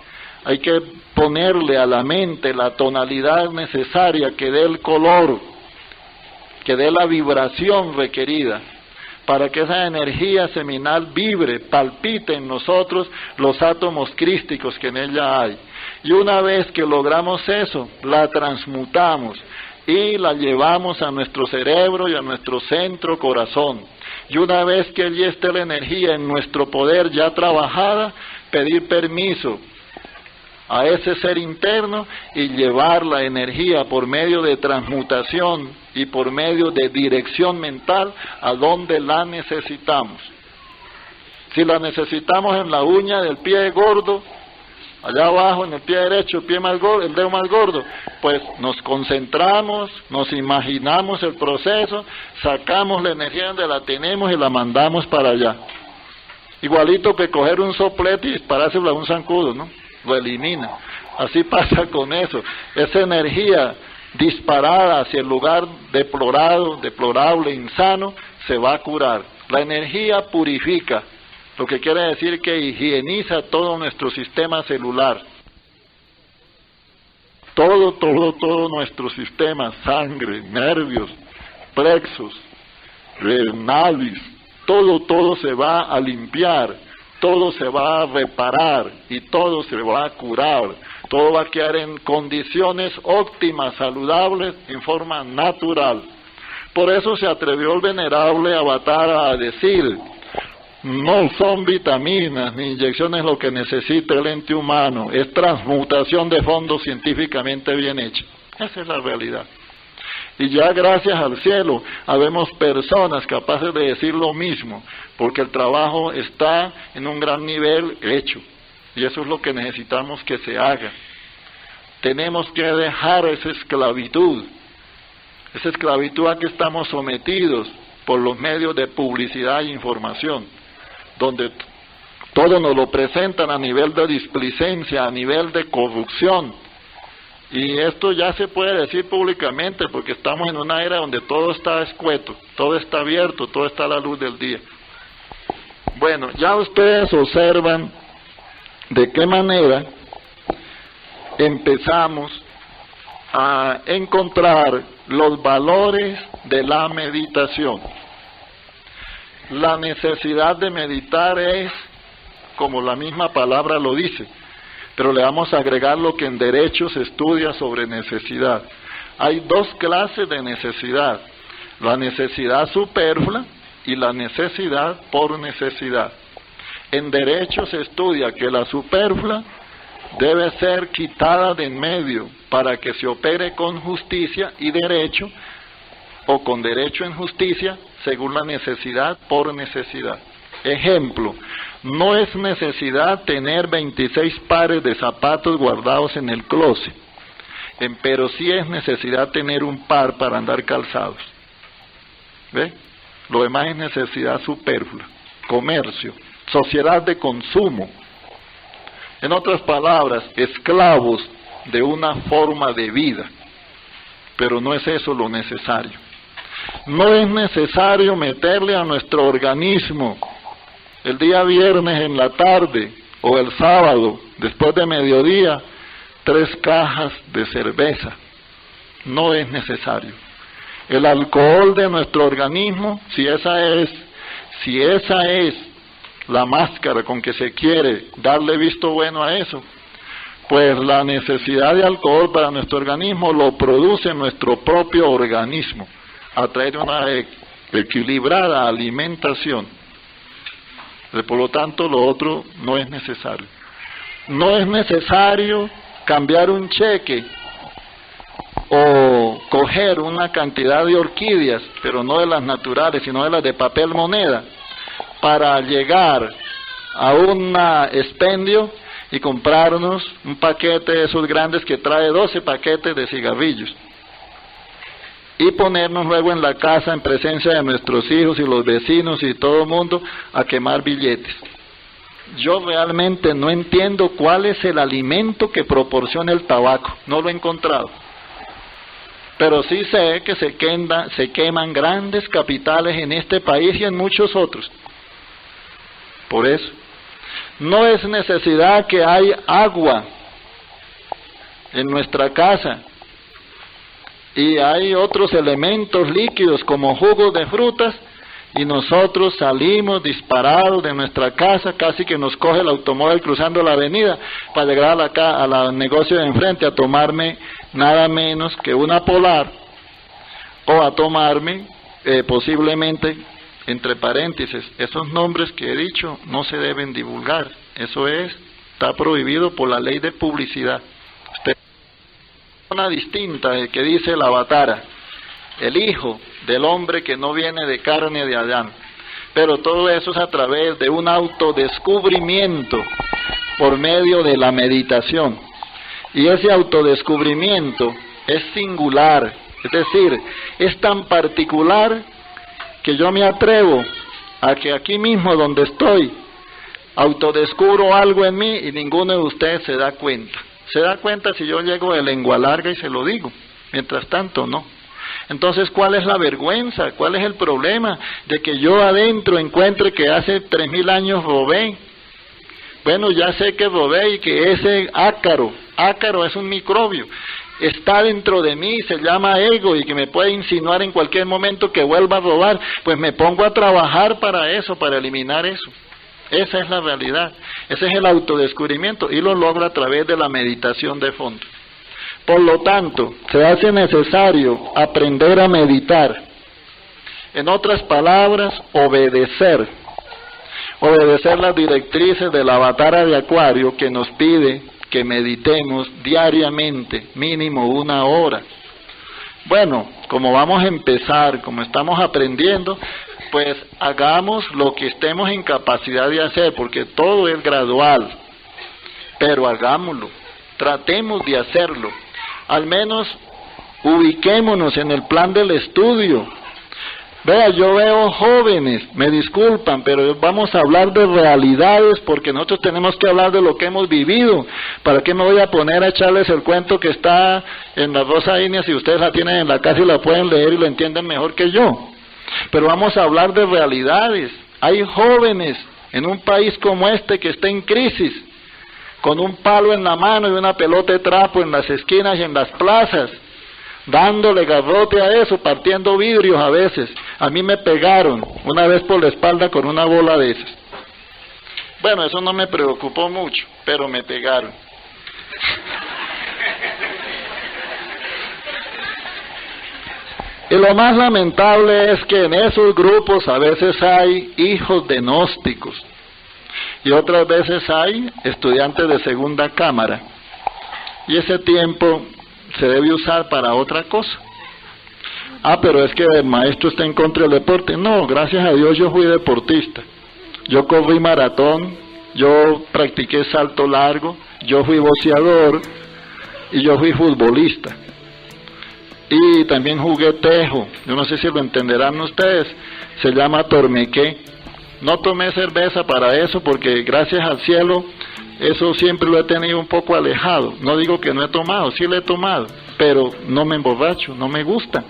hay que ponerle a la mente la tonalidad necesaria que dé el color, que dé la vibración requerida, para que esa energía seminal vibre, palpite en nosotros los átomos crísticos que en ella hay. Y una vez que logramos eso, la transmutamos y la llevamos a nuestro cerebro y a nuestro centro corazón. Y una vez que allí esté la energía en nuestro poder ya trabajada, pedir permiso a ese ser interno y llevar la energía por medio de transmutación y por medio de dirección mental a donde la necesitamos. Si la necesitamos en la uña del pie gordo, allá abajo en el pie derecho, el dedo más gordo, pues nos concentramos, nos imaginamos el proceso, sacamos la energía donde la tenemos y la mandamos para allá. Igualito que coger un soplete y disparárselo a un zancudo, ¿no? Lo elimina. Así pasa con eso. Esa energía disparada hacia el lugar deplorable, insano, se va a curar. La energía purifica, lo que quiere decir que higieniza todo nuestro sistema celular. Todo nuestro sistema, sangre, nervios, plexos, renales, todo se va a limpiar, todo se va a reparar y todo se va a curar. Todo va a quedar en condiciones óptimas, saludables, en forma natural. Por eso se atrevió el venerable Avatar a decir: no son vitaminas ni inyecciones lo que necesita el ente humano, es transmutación de fondo científicamente bien hecha. Esa es la realidad. Y ya gracias al cielo, habemos personas capaces de decir lo mismo, porque el trabajo está en un gran nivel hecho. Y eso es lo que necesitamos que se haga. Tenemos que dejar esa esclavitud a que estamos sometidos por los medios de publicidad e información, donde todo nos lo presentan a nivel de displicencia, a nivel de corrupción. Y esto ya se puede decir públicamente porque estamos en una era donde todo está escueto, todo está abierto, todo está a la luz del día. Bueno, ya ustedes observan de qué manera empezamos a encontrar los valores de la meditación. La necesidad de meditar es, como la misma palabra lo dice, pero le vamos a agregar lo que en derecho se estudia sobre necesidad. Hay dos clases de necesidad: la necesidad superflua y la necesidad por necesidad. En derecho se estudia que la superflua debe ser quitada de en medio para que se opere con justicia y derecho, o con derecho en justicia, según la necesidad por necesidad. Ejemplo: no es necesidad tener 26 pares de zapatos guardados en el closet, pero sí es necesidad tener un par para andar calzados. ¿Ve? Lo demás es necesidad superflua. comercio, sociedad de consumo. En otras palabras, esclavos de una forma de vida. Pero no es eso lo necesario. No es necesario meterle a nuestro organismo el día viernes en la tarde o el sábado, después de mediodía, 3 cajas de cerveza. No es necesario. El alcohol de nuestro organismo, si esa es la máscara con que se quiere darle visto bueno a eso, pues la necesidad de alcohol para nuestro organismo lo produce nuestro propio organismo a través de una equilibrada alimentación. Por lo tanto, lo otro no es necesario. No es necesario cambiar un cheque o coger una cantidad de orquídeas, pero no de las naturales, sino de las de papel moneda, para llegar a un expendio y comprarnos un paquete de esos grandes que trae 12 paquetes de cigarrillos y ponernos luego en la casa en presencia de nuestros hijos y los vecinos y todo el mundo a quemar billetes. Yo realmente no entiendo cuál es el alimento que proporciona el tabaco, no lo he encontrado. Pero sí sé que se queman grandes capitales en este país y en muchos otros. Por eso, no es necesidad que haya agua en nuestra casa y hay otros elementos líquidos como jugos de frutas y nosotros salimos disparados de nuestra casa, casi que nos coge el automóvil cruzando la avenida para llegar al negocio de enfrente a tomarme nada menos que una Polar o a tomarme posiblemente, entre paréntesis, esos nombres que he dicho no se deben divulgar, está prohibido por la ley de publicidad. Una distinta de que dice la Avatara, el hijo del hombre que no viene de carne de Adán, pero todo eso es a través de un autodescubrimiento por medio de la meditación, y ese autodescubrimiento es singular, es decir, es tan particular que yo me atrevo a que aquí mismo donde estoy autodescubro algo en mí y ninguno de ustedes se da cuenta. Se da cuenta si yo llego de lengua larga y se lo digo, mientras tanto no. Entonces, ¿cuál es la vergüenza? ¿Cuál es el problema de que yo adentro encuentre que hace 3000 años robé? Bueno, ya sé que robé y que ese ácaro es un microbio, está dentro de mí, se llama ego y que me puede insinuar en cualquier momento que vuelva a robar, pues me pongo a trabajar para eso, para eliminar eso. Esa es la realidad, ese es el autodescubrimiento y lo logro a través de la meditación de fondo. Por lo tanto, se hace necesario aprender a meditar. En otras palabras, obedecer las directrices del Avatara de Acuario que nos pide que meditemos diariamente, mínimo 1 hora. Bueno, como vamos a empezar, como estamos aprendiendo, pues hagamos lo que estemos en capacidad de hacer, porque todo es gradual, pero hagámoslo, tratemos de hacerlo, al menos ubiquémonos en el plan del estudio. Vea, yo veo jóvenes, me disculpan, pero vamos a hablar de realidades porque nosotros tenemos que hablar de lo que hemos vivido. ¿Para qué me voy a poner a echarles el cuento que está en la Rosa Ígnea si ustedes la tienen en la casa y la pueden leer y lo entienden mejor que yo? Pero vamos a hablar de realidades. Hay jóvenes en un país como este que está en crisis, con un palo en la mano y una pelota de trapo en las esquinas y en las plazas, dándole garrote a eso, partiendo vidrios a veces. A mí me pegaron una vez por la espalda con una bola de esas. Bueno, eso no me preocupó mucho, pero me pegaron. Y lo más lamentable es que en esos grupos a veces hay hijos de gnósticos y otras veces hay estudiantes de segunda cámara. Y ese tiempo se debe usar para otra cosa. Pero es que el maestro está en contra del deporte. No, gracias a Dios yo fui deportista. Yo corrí maratón, yo practiqué salto largo, yo fui boxeador y yo fui futbolista. Y también jugué tejo, yo no sé si lo entenderán ustedes, se llama tormequé. No tomé cerveza para eso porque gracias al cielo eso siempre lo he tenido un poco alejado. No digo que no he tomado, sí lo he tomado, pero no me emborracho, no me gusta.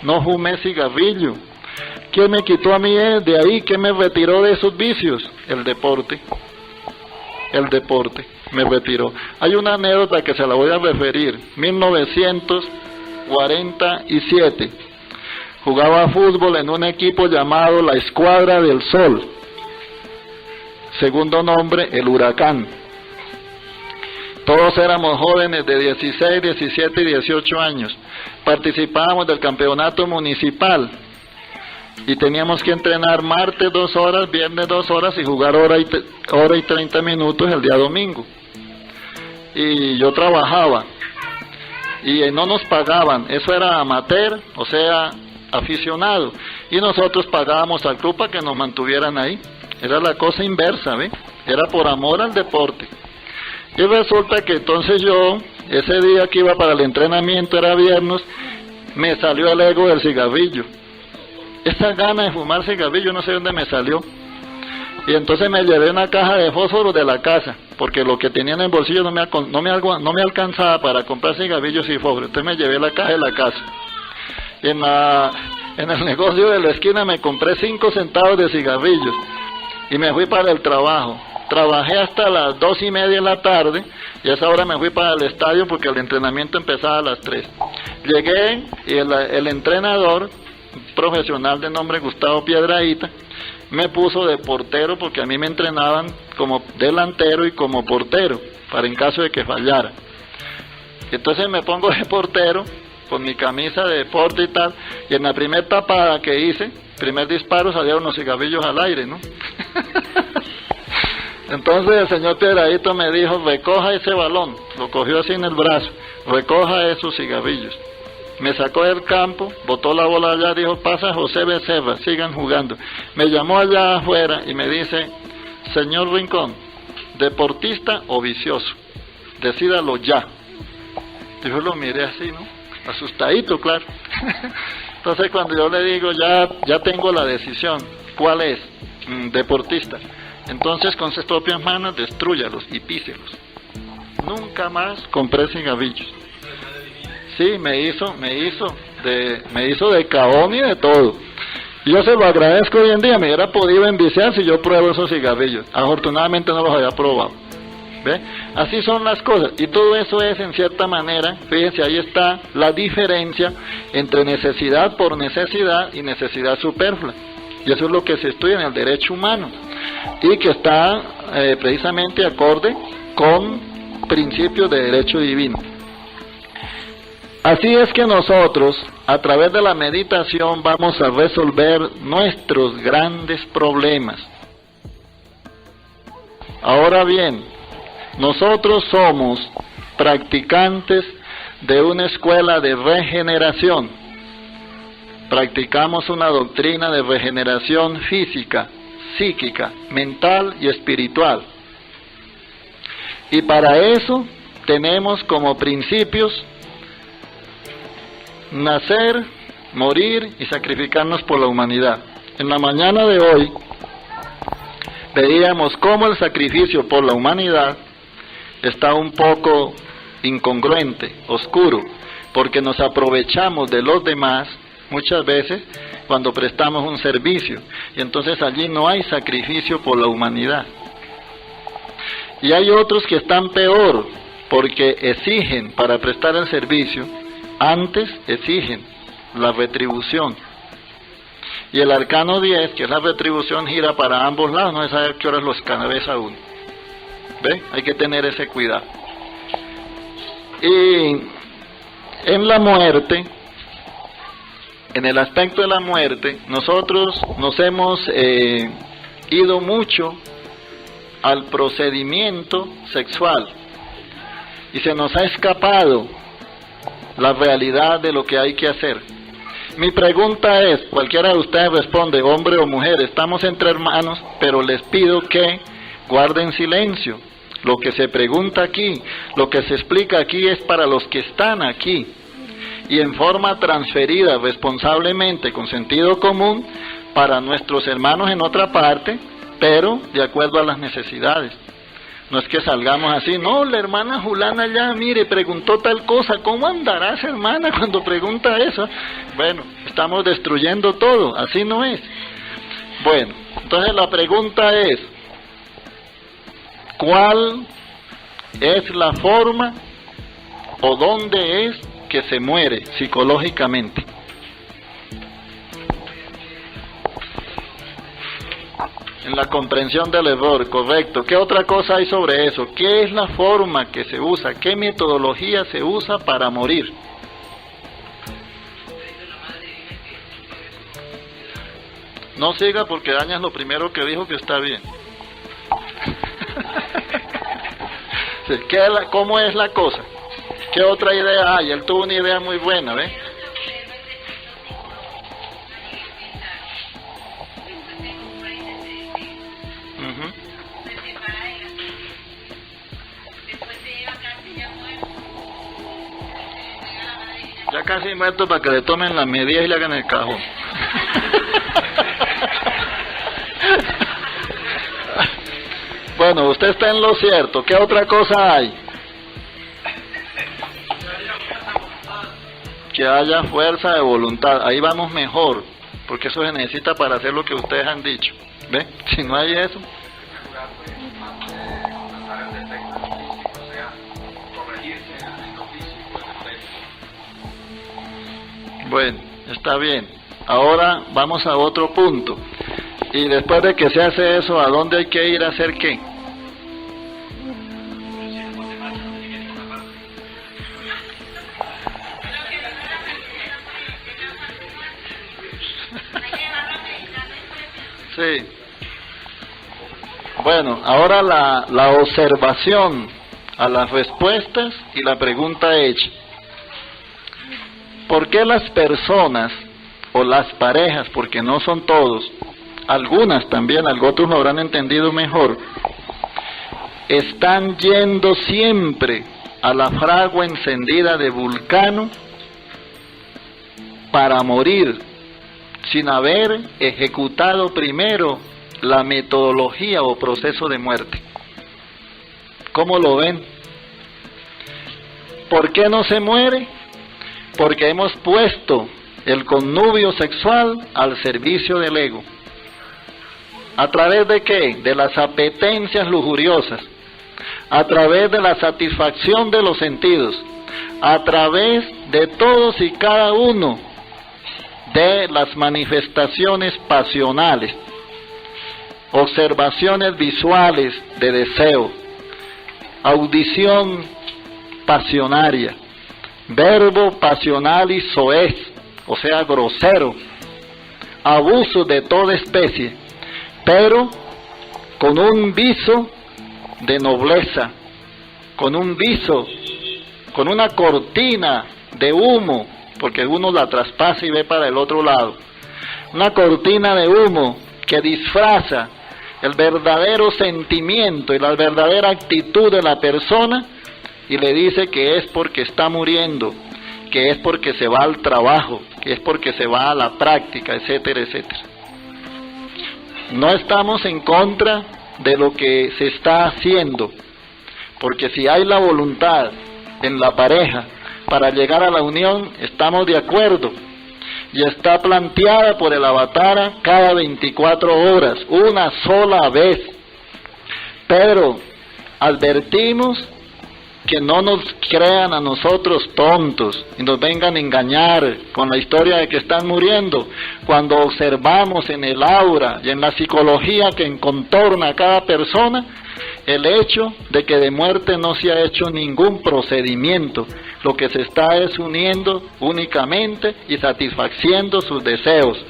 No fumé cigarrillo. ¿Qué me quitó a mí de ahí? ¿Qué me retiró de esos vicios? El deporte. El deporte me retiró. Hay una anécdota que se la voy a referir. 1947. Jugaba fútbol en un equipo llamado la Escuadra del Sol. Segundo nombre, el Huracán. Todos éramos jóvenes de 16, 17 y 18 años. Participábamos del campeonato municipal y teníamos que entrenar martes 2 horas, viernes 2 horas y jugar hora y 30 minutos el día domingo. Y yo trabajaba y no nos pagaban, eso era amateur, o sea, aficionado, y nosotros pagábamos al club para que nos mantuvieran ahí. Era la cosa inversa, ¿ve? Era por amor al deporte. Y resulta que entonces yo, ese día que iba para el entrenamiento, era viernes, me salió el ego del cigarrillo. Esa gana de fumar cigarrillo, no sé dónde me salió. Y entonces me llevé una caja de fósforos de la casa, porque lo que tenía en el bolsillo no me alcanzaba para comprar cigarrillos y fósforos. Entonces me llevé la caja de la casa. Y en el negocio de la esquina me compré 5 centavos de cigarrillos y me fui para el trabajo. Trabajé hasta las 2:30 de la tarde y a esa hora me fui para el estadio porque el entrenamiento empezaba a las 3. Llegué y el entrenador, profesional de nombre Gustavo Piedrahita, me puso de portero porque a mí me entrenaban como delantero y como portero, para en caso de que fallara. Entonces me pongo de portero con mi camisa de deporte y tal, y en la primera tapada que hice, primer disparo, salieron los cigarrillos al aire, ¿no? Entonces el señor Piedradito me dijo, recoja ese balón, lo cogió así en el brazo, recoja esos cigarrillos. Me sacó del campo, botó la bola allá, dijo, pasa José Becerra, sigan jugando. Me llamó allá afuera y me dice, señor Rincón, ¿deportista o vicioso? Decídalo ya. Yo lo miré así, ¿no? Asustadito, claro. Entonces cuando yo le digo, ya tengo la decisión, ¿cuál es? Deportista. Entonces con sus propias manos destrúyalos y píselos. Nunca más compré cigarrillos. Sí, me hizo de cajón y de todo. Y yo se lo agradezco hoy en día, me hubiera podido enviciar si yo pruebo esos cigarrillos. Afortunadamente no los había probado. ¿Ve? Así son las cosas. Y todo eso es en cierta manera, fíjense, ahí está la diferencia entre necesidad por necesidad y necesidad superflua. Y eso es lo que se estudia en el derecho humano. Y que está precisamente acorde con principios de derecho divino. Así es que nosotros, a través de la meditación, vamos a resolver nuestros grandes problemas. Ahora bien, nosotros somos practicantes de una escuela de regeneración. Practicamos una doctrina de regeneración física, psíquica, mental y espiritual. Y para eso tenemos como principios nacer, morir y sacrificarnos por la humanidad. En la mañana de hoy veíamos cómo el sacrificio por la humanidad está un poco incongruente, oscuro, porque nos aprovechamos de los demás muchas veces cuando prestamos un servicio, y entonces allí no hay sacrificio por la humanidad. Y hay otros que están peor, porque exigen para prestar el servicio, antes exigen la retribución. Y el arcano 10, que es la retribución, gira para ambos lados, no es saber qué horas los cabeza uno. ¿Ve? Hay que tener ese cuidado. Y en la muerte, en el aspecto de la muerte, nosotros nos hemos ido mucho al procedimiento sexual y se nos ha escapado la realidad de lo que hay que hacer. Mi pregunta es, cualquiera de ustedes responde, hombre o mujer, estamos entre hermanos, pero les pido que guarden silencio. Lo que se pregunta aquí, lo que se explica aquí es para los que están aquí. Y en forma transferida responsablemente, con sentido común, para nuestros hermanos en otra parte, pero de acuerdo a las necesidades. No es que salgamos así, no, la hermana Julana ya, mire, preguntó tal cosa, ¿cómo andará esa hermana cuando pregunta eso? Bueno, estamos destruyendo todo, así no es. Bueno, entonces la pregunta es, ¿cuál es la forma o dónde es que se muere psicológicamente? En la comprensión del error, correcto. ¿Qué otra cosa hay sobre eso? ¿Qué es la forma que se usa? ¿Qué metodología se usa para morir? No siga porque dañas lo primero que dijo, que está bien. ¿Cómo es la cosa? ¿Qué otra idea hay? Él tuvo una idea muy buena, ¿ves? Ya casi muerto para que le tomen las medidas y le hagan el cajón. Bueno, usted está en lo cierto. ¿Qué otra cosa hay? Que haya fuerza de voluntad. Ahí vamos mejor, porque eso se necesita para hacer lo que ustedes han dicho. ¿Ve? Si no hay eso. Bueno, está bien. Ahora vamos a otro punto. Y después de que se hace eso, ¿a dónde hay que ir a hacer qué? Sí. Bueno, ahora la observación a las respuestas y la pregunta hecha. ¿Por qué las personas o las parejas, porque no son todos, algunas también, otros lo habrán entendido mejor, están yendo siempre a la fragua encendida de Vulcano para morir, sin haber ejecutado primero la metodología o proceso de muerte? ¿Cómo lo ven? ¿Por qué no se muere? Porque hemos puesto el connubio sexual al servicio del ego. ¿A través de qué? De las apetencias lujuriosas, a través de la satisfacción de los sentidos, a través de todos y cada uno de las manifestaciones pasionales, observaciones visuales de deseo, audición pasionaria, verbo pasional y soez, o sea, grosero, abuso de toda especie, pero con un viso de nobleza, con un viso, con una cortina de humo, porque uno la traspasa y ve para el otro lado, una cortina de humo que disfraza el verdadero sentimiento y la verdadera actitud de la persona, y le dice que es porque está muriendo, que es porque se va al trabajo, que es porque se va a la práctica, etcétera, etcétera. No estamos en contra de lo que se está haciendo, porque si hay la voluntad en la pareja para llegar a la unión, estamos de acuerdo, y está planteada por el Avatara cada 24 horas, una sola vez. Pero advertimos que no nos crean a nosotros tontos y nos vengan a engañar con la historia de que están muriendo, cuando observamos en el aura y en la psicología que contorna a cada persona el hecho de que de muerte no se ha hecho ningún procedimiento. Lo que se está es uniendo únicamente y satisfaciendo sus deseos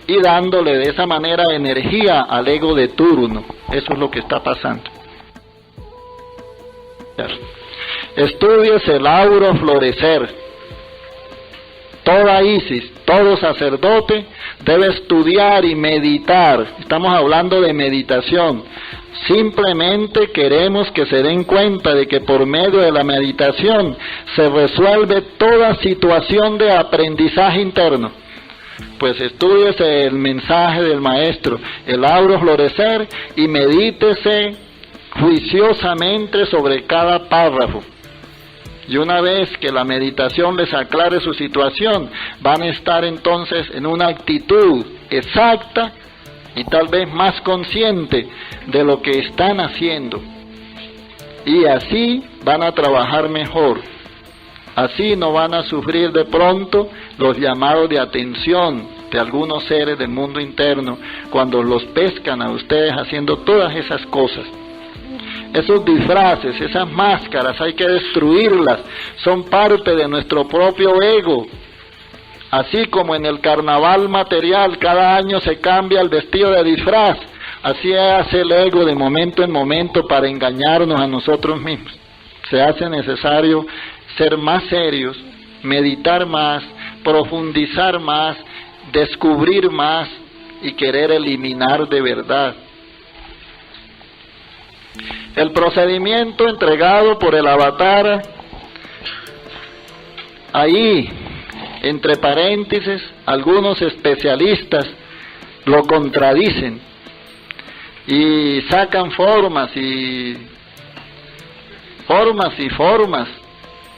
y dándole de esa manera energía al ego de turno. Eso es lo que está pasando. Estudies el aura florecer. Toda Isis, todo sacerdote debe estudiar y meditar. Estamos hablando de meditación. Simplemente queremos que se den cuenta de que por medio de la meditación se resuelve toda situación de aprendizaje interno. Pues estúdiese el mensaje del maestro, el auro florecer, y medítese juiciosamente sobre cada párrafo. Y una vez que la meditación les aclare su situación, van a estar entonces en una actitud exacta y tal vez más consciente de lo que están haciendo. Y así van a trabajar mejor. Así no van a sufrir de pronto los llamados de atención de algunos seres del mundo interno cuando los pescan a ustedes haciendo todas esas cosas. Esos disfraces, esas máscaras hay que destruirlas, son parte de nuestro propio ego. Así como en el carnaval material cada año se cambia el vestido de disfraz, así hace el ego de momento en momento para engañarnos a nosotros mismos. Se hace necesario ser más serios, meditar más, profundizar más, descubrir más y querer eliminar de verdad. El procedimiento entregado por el avatar, ahí, entre paréntesis, algunos especialistas lo contradicen y sacan formas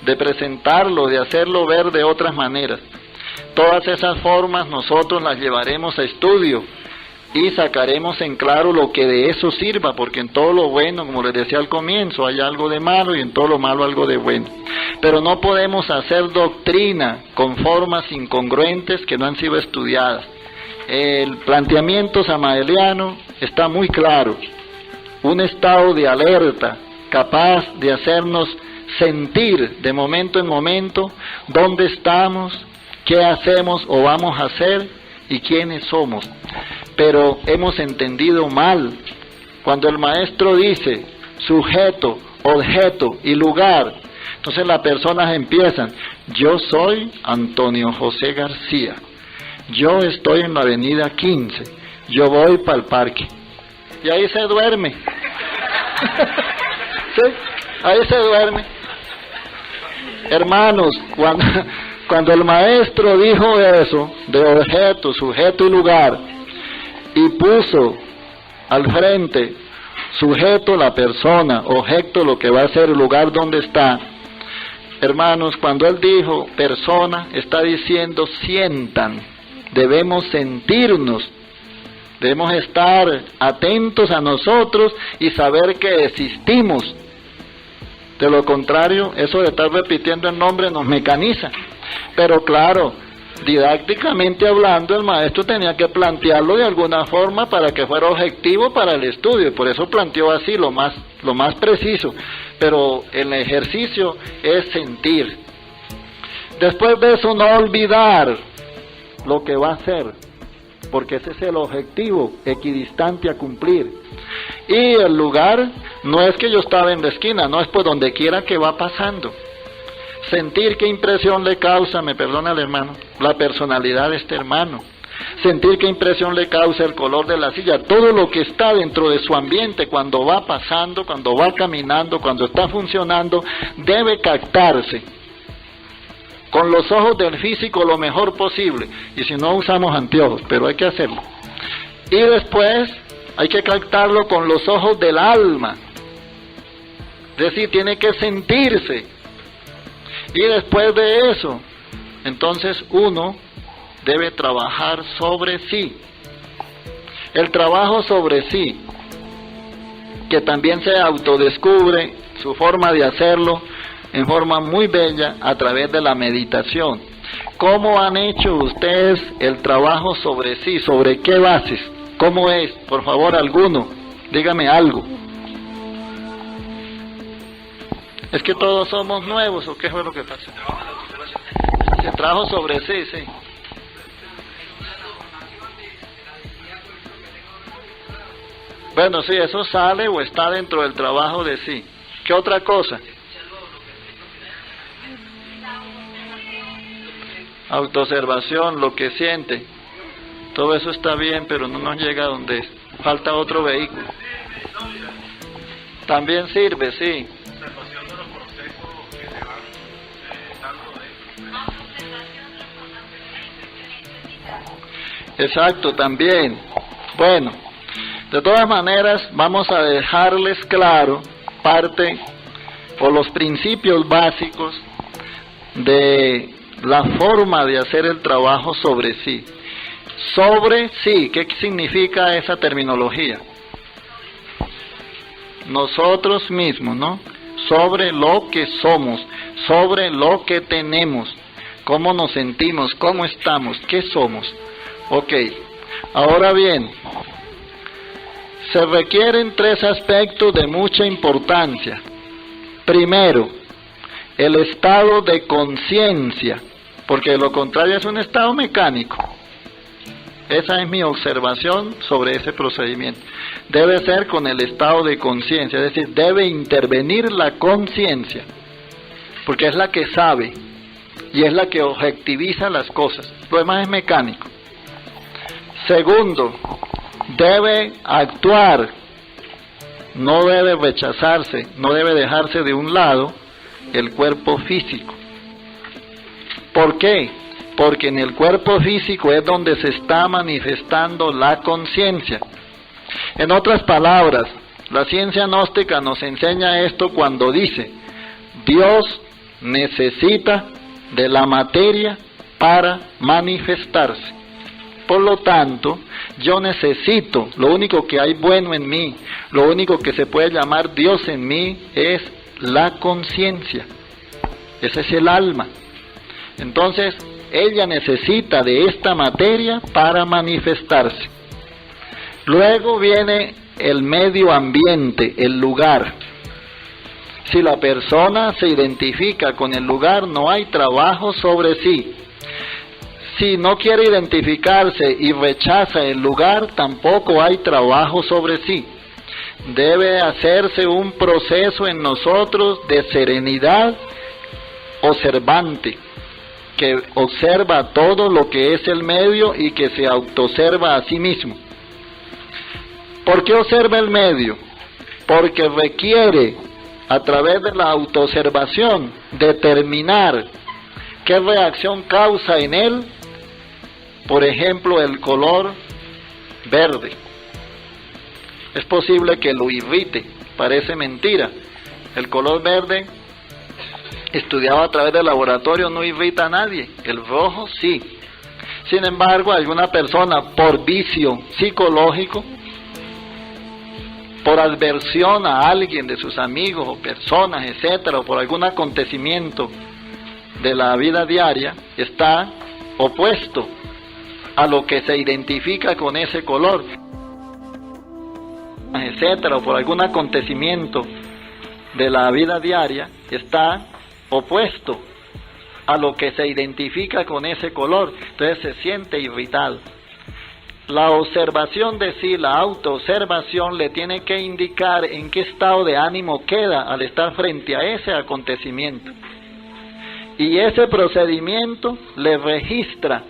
de presentarlo, de hacerlo ver de otras maneras. Todas esas formas nosotros las llevaremos a estudio y sacaremos en claro lo que de eso sirva, porque en todo lo bueno, como les decía al comienzo, hay algo de malo y en todo lo malo algo de bueno. Pero no podemos hacer doctrina con formas incongruentes que no han sido estudiadas. El planteamiento samaeliano está muy claro, un estado de alerta capaz de hacernos sentir de momento en momento dónde estamos, qué hacemos o vamos a hacer y quiénes somos. Pero hemos entendido mal. Cuando el maestro dice sujeto, objeto y lugar, entonces las personas empiezan: yo soy Antonio José García, yo estoy en la avenida 15, yo voy para el parque. Y ahí se duerme. ¿Sí? Ahí se duerme. Hermanos, cuando el maestro dijo eso, de objeto, sujeto y lugar, y puso al frente sujeto la persona, objeto lo que va a ser el lugar donde está, hermanos, cuando él dijo persona, está diciendo sientan, debemos sentirnos, debemos estar atentos a nosotros y saber que existimos. De lo contrario, eso de estar repitiendo el nombre nos mecaniza. Pero claro, didácticamente hablando, el maestro tenía que plantearlo de alguna forma para que fuera objetivo para el estudio, y por eso planteó así lo más preciso. Pero el ejercicio es sentir. Después de eso, no olvidar lo que va a hacer, porque ese es el objetivo equidistante a cumplir. Y el lugar no es que yo estaba en la esquina, no, es por donde quiera que va pasando. Sentir qué impresión le causa, me perdona el hermano, la personalidad de este hermano. Sentir qué impresión le causa el color de la silla, todo lo que está dentro de su ambiente cuando va pasando, cuando va caminando, cuando está funcionando, debe captarse con los ojos del físico lo mejor posible. Y si no, usamos anteojos, pero hay que hacerlo. Y después hay que captarlo con los ojos del alma. Es decir, tiene que sentirse. Y después de eso, entonces uno debe trabajar sobre sí. El trabajo sobre sí, que también se autodescubre su forma de hacerlo en forma muy bella a través de la meditación. ¿Cómo han hecho ustedes el trabajo sobre sí? ¿Sobre qué bases? ¿Cómo es? Por favor, alguno, dígame algo. ¿Es que todos somos nuevos o qué fue lo que pasó? Se trabajo sobre sí, sí. Bueno, sí, eso sale o está dentro del trabajo de sí. ¿Qué otra cosa? Autoobservación, lo que siente. Todo eso está bien, pero no nos llega a donde es. Falta otro vehículo. También sirve, sí. Exacto, también. Bueno, de todas maneras vamos a dejarles claro parte o los principios básicos de la forma de hacer el trabajo sobre sí. Sobre sí, ¿qué significa esa terminología? Nosotros mismos, ¿no? Sobre lo que somos, sobre lo que tenemos, cómo nos sentimos, cómo estamos, qué somos. Ok, ahora bien, se requieren tres aspectos de mucha importancia. Primero, el estado de conciencia, porque de lo contrario es un estado mecánico. Esa es mi observación sobre ese procedimiento. Debe ser con el estado de conciencia, es decir, debe intervenir la conciencia, porque es la que sabe y es la que objetiviza las cosas. Lo demás es mecánico. Segundo, debe actuar, no debe rechazarse, no debe dejarse de un lado el cuerpo físico. ¿Por qué? Porque en el cuerpo físico es donde se está manifestando la conciencia. En otras palabras, la ciencia gnóstica nos enseña esto cuando dice: Dios necesita de la materia para manifestarse. Por lo tanto, yo necesito, lo único que hay bueno en mí, lo único que se puede llamar Dios en mí es la conciencia. Ese es el alma. Entonces, ella necesita de esta materia para manifestarse. Luego viene el medio ambiente, el lugar. Si la persona se identifica con el lugar, no hay trabajo sobre sí. Si no quiere identificarse y rechaza el lugar, tampoco hay trabajo sobre sí. Debe hacerse un proceso en nosotros de serenidad observante, que observa todo lo que es el medio y que se autoobserva a sí mismo. ¿Por qué observa el medio? Porque requiere, a través de la autoobservación, determinar qué reacción causa en él, por ejemplo, el color verde. Es posible que lo irrite, parece mentira. El color verde, estudiado a través del laboratorio, no irrita a nadie. El rojo sí. Sin embargo, alguna persona, por vicio psicológico, por adversión a alguien de sus amigos o personas, etcétera, o por algún acontecimiento de la vida diaria, está opuesto a lo que se identifica con ese color, etcétera, o por algún acontecimiento de la vida diaria, está opuesto a lo que se identifica con ese color, entonces se siente irritado. La observación de sí, la autoobservación, le tiene que indicar en qué estado de ánimo queda al estar frente a ese acontecimiento. Y ese procedimiento le registra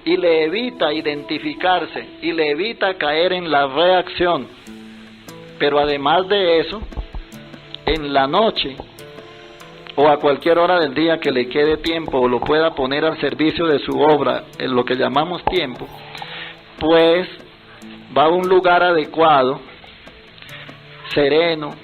y le evita identificarse y le evita caer en la reacción. Pero además de eso, en la noche o a cualquier hora del día que le quede tiempo o lo pueda poner al servicio de su obra, en lo que llamamos tiempo, pues va a un lugar adecuado, sereno,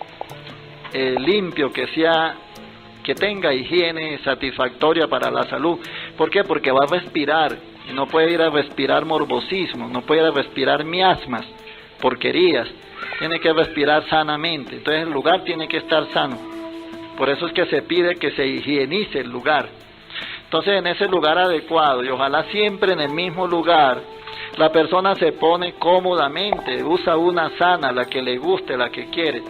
limpio, que tenga higiene satisfactoria para la salud. ¿Por qué? Porque va a respirar, y no puede ir a respirar morbosismo, no puede ir a respirar miasmas, porquerías, tiene que respirar sanamente. Entonces el lugar tiene que estar sano. Por eso es que se pide que se higienice el lugar. Entonces en ese lugar adecuado, y ojalá siempre en el mismo lugar, la persona se pone cómodamente, usa una sana, la que le guste, la que quiere,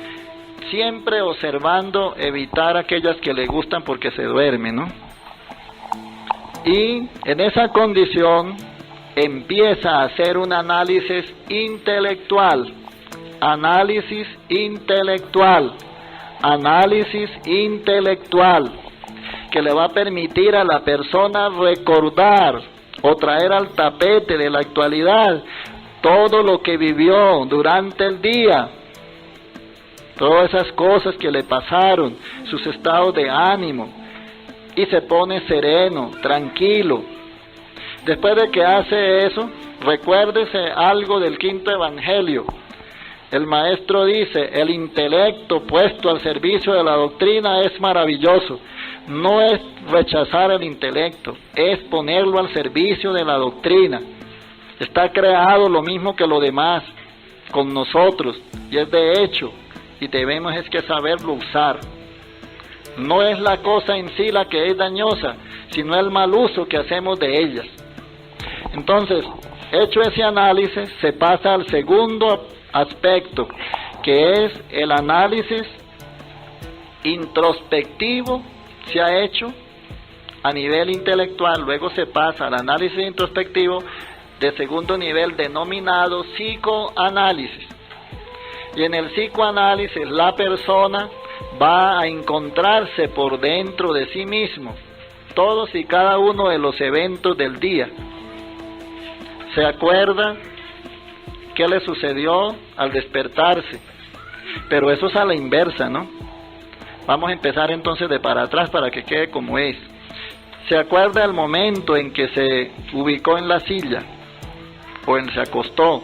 siempre observando, evitar aquellas que le gustan porque se duerme, ¿no? Y en esa condición empieza a hacer un análisis intelectual, análisis intelectual, que le va a permitir a la persona recordar o traer al tapete de la actualidad todo lo que vivió durante el día, todas esas cosas que le pasaron, sus estados de ánimo, y se pone sereno, tranquilo. Después de que hace eso, Recuérdese algo del quinto evangelio. El maestro dice, el intelecto puesto al servicio de la doctrina es maravilloso. No es rechazar el intelecto, es ponerlo al servicio de la doctrina. Está creado lo mismo que lo demás, con nosotros, y es de hecho, y debemos es que saberlo usar. No es la cosa en sí la que es dañosa, sino el mal uso que hacemos de ellas. Entonces, hecho ese análisis, se pasa al segundo aspecto, que es el análisis introspectivo. Se ha hecho a nivel intelectual, luego se pasa al análisis introspectivo de segundo nivel denominado psicoanálisis. Y en el psicoanálisis la persona va a encontrarse por dentro de sí mismo todos y cada uno de los eventos del día. Se acuerda qué le sucedió al despertarse, pero eso es a la inversa, ¿no? Vamos a empezar entonces de para atrás para que quede como es. Se acuerda el momento en que se ubicó en la silla o se acostó.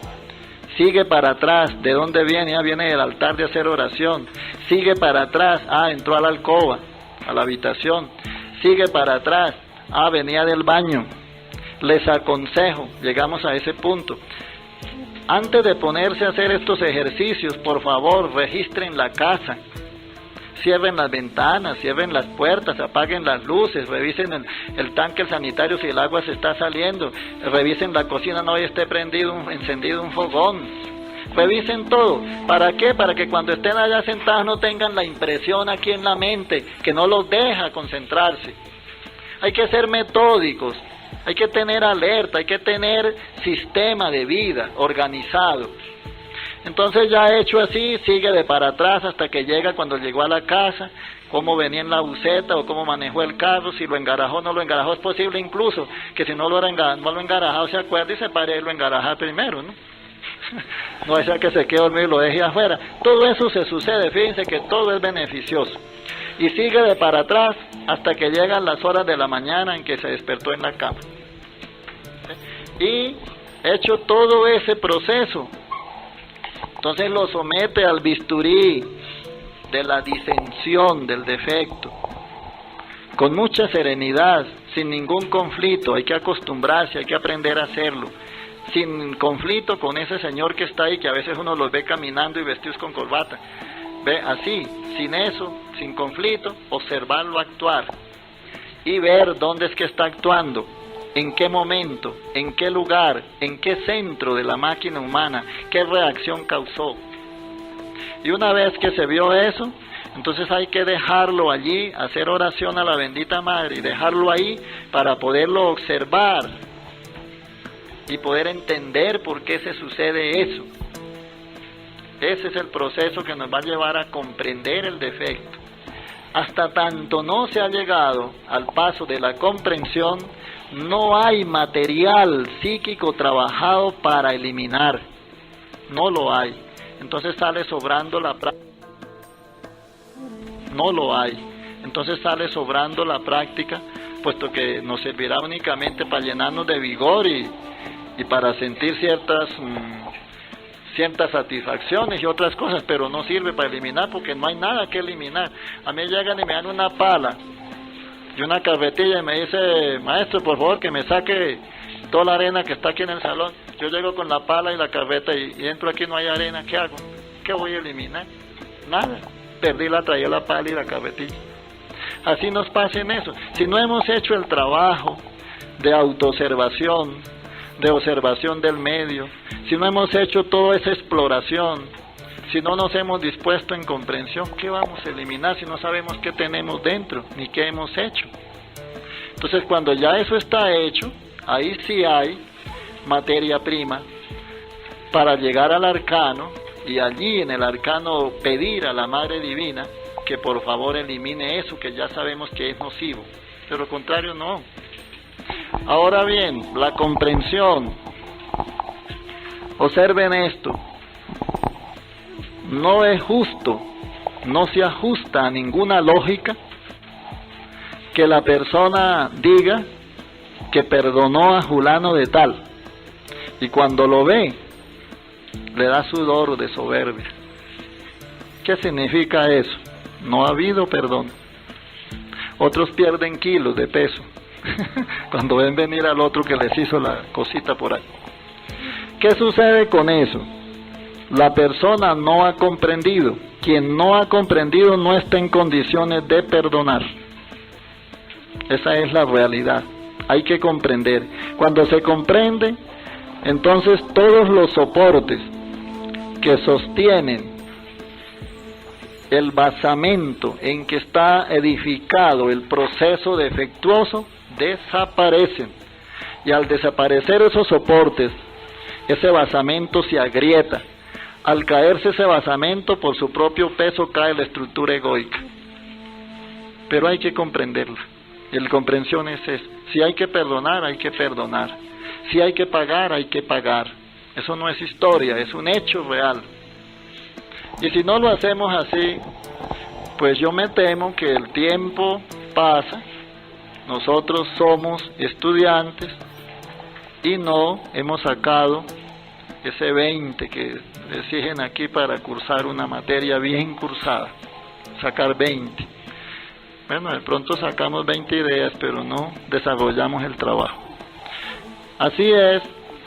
Sigue para atrás, ¿de dónde viene? Viene del altar de hacer oración. Sigue para atrás, entró a la alcoba, a la habitación. Sigue para atrás, venía del baño. Les aconsejo, llegamos a ese punto. Antes de ponerse a hacer estos ejercicios, por favor, registren la casa. Cierren las ventanas, cierren las puertas, apaguen las luces, revisen el tanque sanitario si el agua se está saliendo, revisen la cocina, no esté encendido un fogón, revisen todo. ¿Para qué? Para que cuando estén allá sentados no tengan la impresión aquí en la mente que no los deja concentrarse. Hay que ser metódicos, hay que tener alerta, hay que tener sistema de vida organizado. Entonces ya hecho así, sigue de para atrás hasta que llega cuando llegó a la casa, cómo venía en la buseta o cómo manejó el carro, si lo engarajó o no lo engarajó. Es posible incluso que si no lo engarajado se acuerde y se pare y lo engaraja primero, ¿no? No sea que se quede dormido y lo deje afuera. Todo eso se sucede, fíjense que todo es beneficioso. Y sigue de para atrás hasta que llegan las horas de la mañana en que se despertó en la cama. Y hecho todo ese proceso, entonces lo somete al bisturí de la disensión, del defecto, con mucha serenidad, sin ningún conflicto. Hay que acostumbrarse, hay que aprender a hacerlo, sin conflicto con ese señor que está ahí, que a veces uno los ve caminando y vestidos con corbata. Ve así, sin eso, sin conflicto, observarlo actuar y ver dónde es que está actuando. ¿En qué momento? ¿En qué lugar? ¿En qué centro de la máquina humana? ¿Qué reacción causó? Y una vez que se vio eso, entonces hay que dejarlo allí, hacer oración a la bendita Madre y dejarlo ahí para poderlo observar y poder entender por qué se sucede eso. Ese es el proceso que nos va a llevar a comprender el defecto. Hasta tanto no se ha llegado al paso de la comprensión, no hay material psíquico trabajado para eliminar. No lo hay. Entonces sale sobrando la práctica. No lo hay. Entonces sale sobrando la práctica, puesto que nos servirá únicamente para llenarnos de vigor y para sentir ciertas satisfacciones y otras cosas, pero no sirve para eliminar porque no hay nada que eliminar. A mí llegan y me dan una pala y una carretilla y me dice: maestro, por favor que me saque toda la arena que está aquí en el salón. Yo llego con la pala y la carreta y entro aquí, no hay arena. ¿Qué hago? ¿Qué voy a eliminar? Nada. Perdí traía la pala y la carretilla. Así nos pasa en eso. Si no hemos hecho el trabajo de autoobservación, de observación del medio, si no hemos hecho toda esa exploración, si no nos hemos dispuesto en comprensión, ¿qué vamos a eliminar si no sabemos qué tenemos dentro, ni qué hemos hecho? Entonces cuando ya eso está hecho, ahí sí hay materia prima para llegar al arcano, y allí en el arcano pedir a la Madre Divina que por favor elimine eso que ya sabemos que es nocivo, pero lo contrario no. Ahora bien, la comprensión, observen esto, no es justo, no se ajusta a ninguna lógica que la persona diga que perdonó a fulano de tal Y cuando lo ve, le da sudor de soberbia. ¿Qué significa eso? No ha habido perdón. Otros pierden kilos de peso cuando ven venir al otro que les hizo la cosita por ahí. ¿Qué sucede con eso? La persona no ha comprendido. Quien no ha comprendido no está en condiciones de perdonar. Esa es la realidad. Hay que comprender. Cuando se comprende, entonces todos los soportes que sostienen el basamento en que está edificado el proceso defectuoso desaparecen. Y al desaparecer esos soportes, ese basamento se agrieta. Al caerse ese basamento, por su propio peso cae la estructura egoica. Pero hay que comprenderla. Y la comprensión es eso. Si hay que perdonar, hay que perdonar. Si hay que pagar, hay que pagar. Eso no es historia, es un hecho real. Y si no lo hacemos así, pues yo me temo que el tiempo pasa, nosotros somos estudiantes y no hemos sacado ese 20 que exigen aquí para cursar una materia bien cursada, sacar 20. Bueno, de pronto sacamos 20 ideas, pero no desarrollamos el trabajo. Así es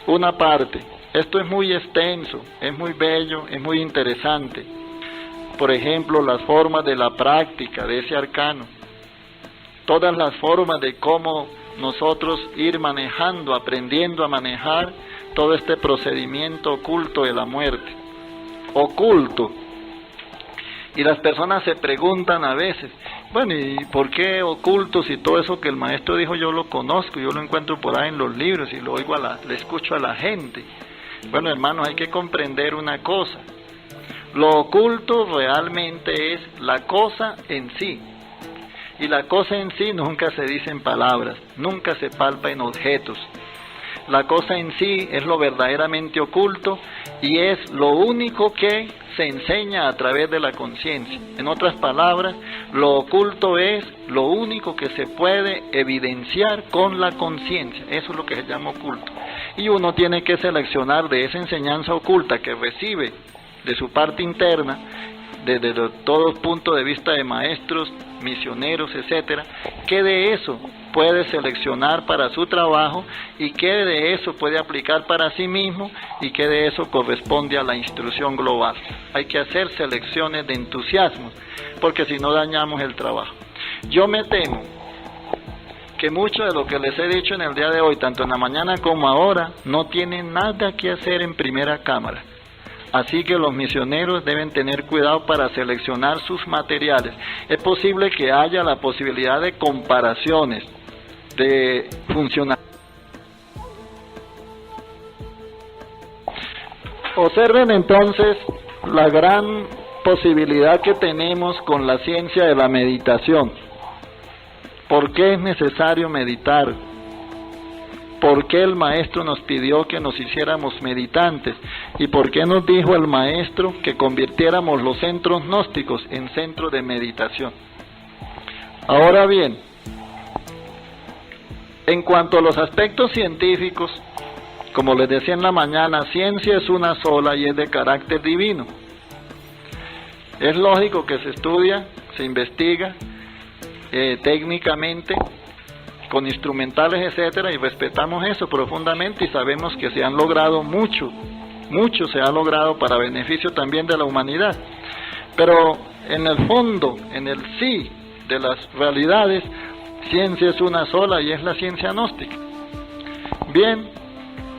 una parte. Esto es muy extenso, es muy bello, es muy interesante. Por ejemplo, las formas de la práctica de ese arcano. Todas las formas de cómo nosotros ir manejando, aprendiendo a manejar todo este procedimiento oculto de la muerte. Oculto. Y las personas se preguntan a veces, bueno, ¿y por qué oculto si todo eso que el maestro dijo yo lo conozco, yo lo encuentro por ahí en los libros y lo oigo le escucho a la gente? Bueno, hermanos, hay que comprender una cosa. Lo oculto realmente es la cosa en sí. Y la cosa en sí nunca se dice en palabras, nunca se palpa en objetos. La cosa en sí es lo verdaderamente oculto y es lo único que se enseña a través de la conciencia. En otras palabras, lo oculto es lo único que se puede evidenciar con la conciencia. Eso es lo que se llama oculto. Y uno tiene que seleccionar de esa enseñanza oculta que recibe de su parte interna, desde todo punto de vista de maestros, misioneros, etcétera, qué de eso puede seleccionar para su trabajo y qué de eso puede aplicar para sí mismo y qué de eso corresponde a la instrucción global. Hay que hacer selecciones de entusiasmo, porque si no dañamos el trabajo. Yo me temo que mucho de lo que les he dicho en el día de hoy, tanto en la mañana como ahora, no tiene nada que hacer en primera cámara. Así que los misioneros deben tener cuidado para seleccionar sus materiales. Es posible que haya la posibilidad de comparaciones, de funcionar. Observen entonces la gran posibilidad que tenemos con la ciencia de la meditación. ¿Por qué es necesario meditar? ¿Por qué el maestro nos pidió que nos hiciéramos meditantes? ¿Y por qué nos dijo el maestro que convirtiéramos los centros gnósticos en centros de meditación? Ahora bien, en cuanto a los aspectos científicos, como les decía en la mañana, ciencia es una sola y es de carácter divino. Es lógico que se estudia, se investiga técnicamente, con instrumentales, etcétera, y respetamos eso profundamente y sabemos que se han logrado mucho se ha logrado para beneficio también de la humanidad. Pero en el fondo, en el sí de las realidades, ciencia es una sola y es la ciencia gnóstica. Bien,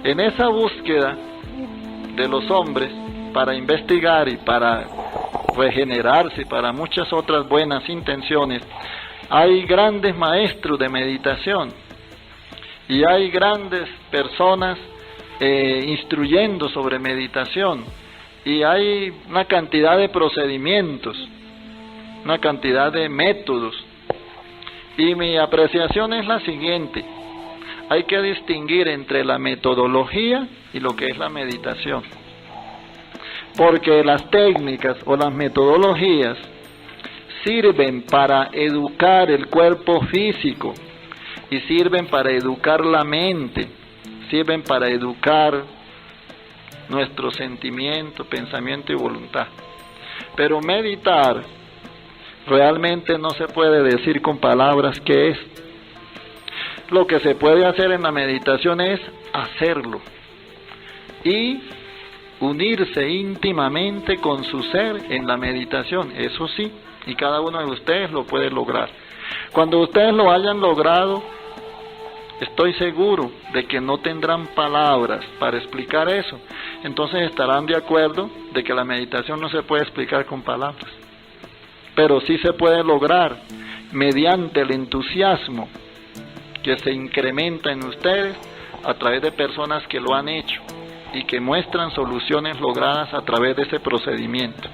en esa búsqueda de los hombres para investigar y para regenerarse y para muchas otras buenas intenciones, hay grandes maestros de meditación y hay grandes personas instruyendo sobre meditación y hay una cantidad de procedimientos, una cantidad de métodos, y mi apreciación es la siguiente: hay que distinguir entre la metodología y lo que es la meditación, porque las técnicas o las metodologías sirven para educar el cuerpo físico y sirven para educar la mente, sirven para educar nuestro sentimiento, pensamiento y voluntad. Pero meditar realmente no se puede decir con palabras qué es. Lo que se puede hacer en la meditación es hacerlo y unirse íntimamente con su ser en la meditación, eso sí, y cada uno de ustedes lo puede lograr. Cuando ustedes lo hayan logrado, estoy seguro de que no tendrán palabras para explicar eso. Entonces estarán de acuerdo de que la meditación no se puede explicar con palabras, pero sí se puede lograr mediante el entusiasmo que se incrementa en ustedes a través de personas que lo han hecho y que muestran soluciones logradas a través de ese procedimiento.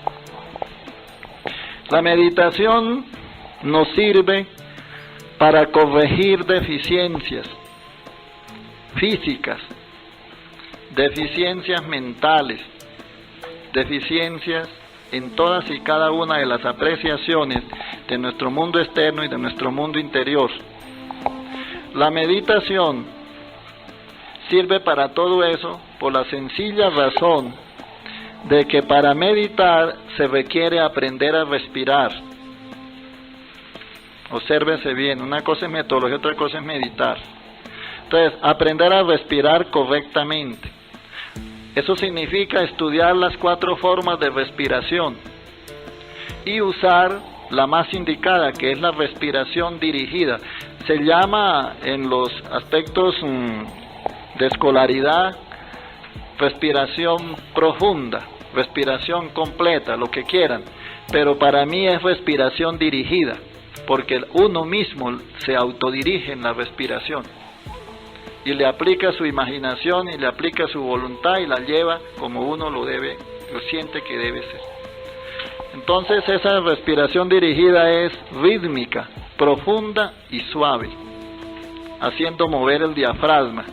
La meditación nos sirve para corregir deficiencias físicas, deficiencias mentales, deficiencias en todas y cada una de las apreciaciones de nuestro mundo externo y de nuestro mundo interior. La meditación sirve para todo eso por la sencilla razón de que para meditar se requiere aprender a respirar. Obsérvese bien, una cosa es metodología, otra cosa es meditar. Entonces, aprender a respirar correctamente. Eso significa estudiar las 4 formas de respiración y usar la más indicada, que es la respiración dirigida. Se llama en los aspectos de escolaridad respiración profunda, respiración completa, lo que quieran, pero para mí es respiración dirigida, porque uno mismo se autodirige en la respiración y le aplica su imaginación y le aplica su voluntad y la lleva como uno lo siente que debe ser. Entonces esa respiración dirigida es rítmica, profunda y suave, haciendo mover el diafragma.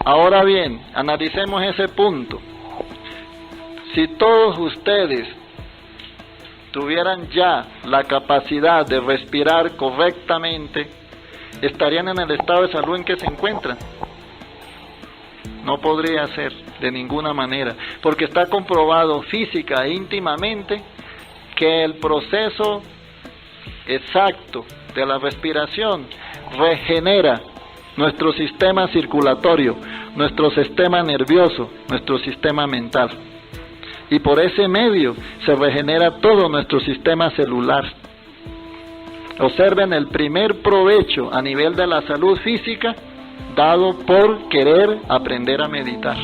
Ahora bien, analicemos ese punto. Si todos ustedes tuvieran ya la capacidad de respirar correctamente, ¿estarían en el estado de salud en que se encuentran? No podría ser de ninguna manera, porque está comprobado física e íntimamente que el proceso exacto de la respiración regenera nuestro sistema circulatorio, nuestro sistema nervioso, nuestro sistema mental. Y por ese medio se regenera todo nuestro sistema celular. Observen el primer provecho a nivel de la salud física dado por querer aprender a meditar.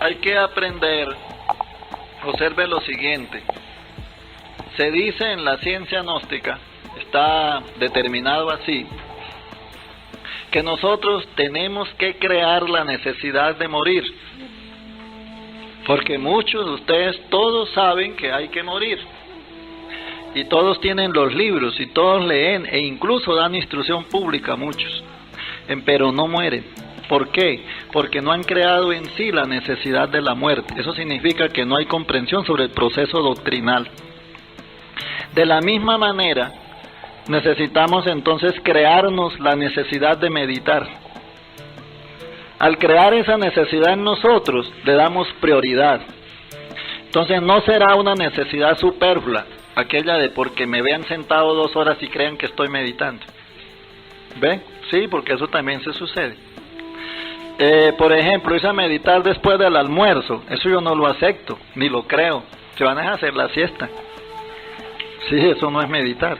Hay que aprender, observe lo siguiente. Se dice en la ciencia gnóstica, está determinado así, que nosotros tenemos que crear la necesidad de morir. Porque muchos de ustedes todos saben que hay que morir. Y todos tienen los libros y todos leen e incluso dan instrucción pública muchos. Pero no mueren. ¿Por qué? Porque no han creado en sí la necesidad de la muerte. Eso significa que no hay comprensión sobre el proceso doctrinal. De la misma manera, necesitamos entonces crearnos la necesidad de meditar. Al crear esa necesidad en nosotros, le damos prioridad. Entonces no será una necesidad superflua, aquella de porque me vean sentado 2 horas y crean que estoy meditando. ¿Ve? Sí, porque eso también se sucede. Por ejemplo, irse a meditar después del almuerzo, eso yo no lo acepto, ni lo creo. Se van a hacer la siesta. Sí, eso no es meditar.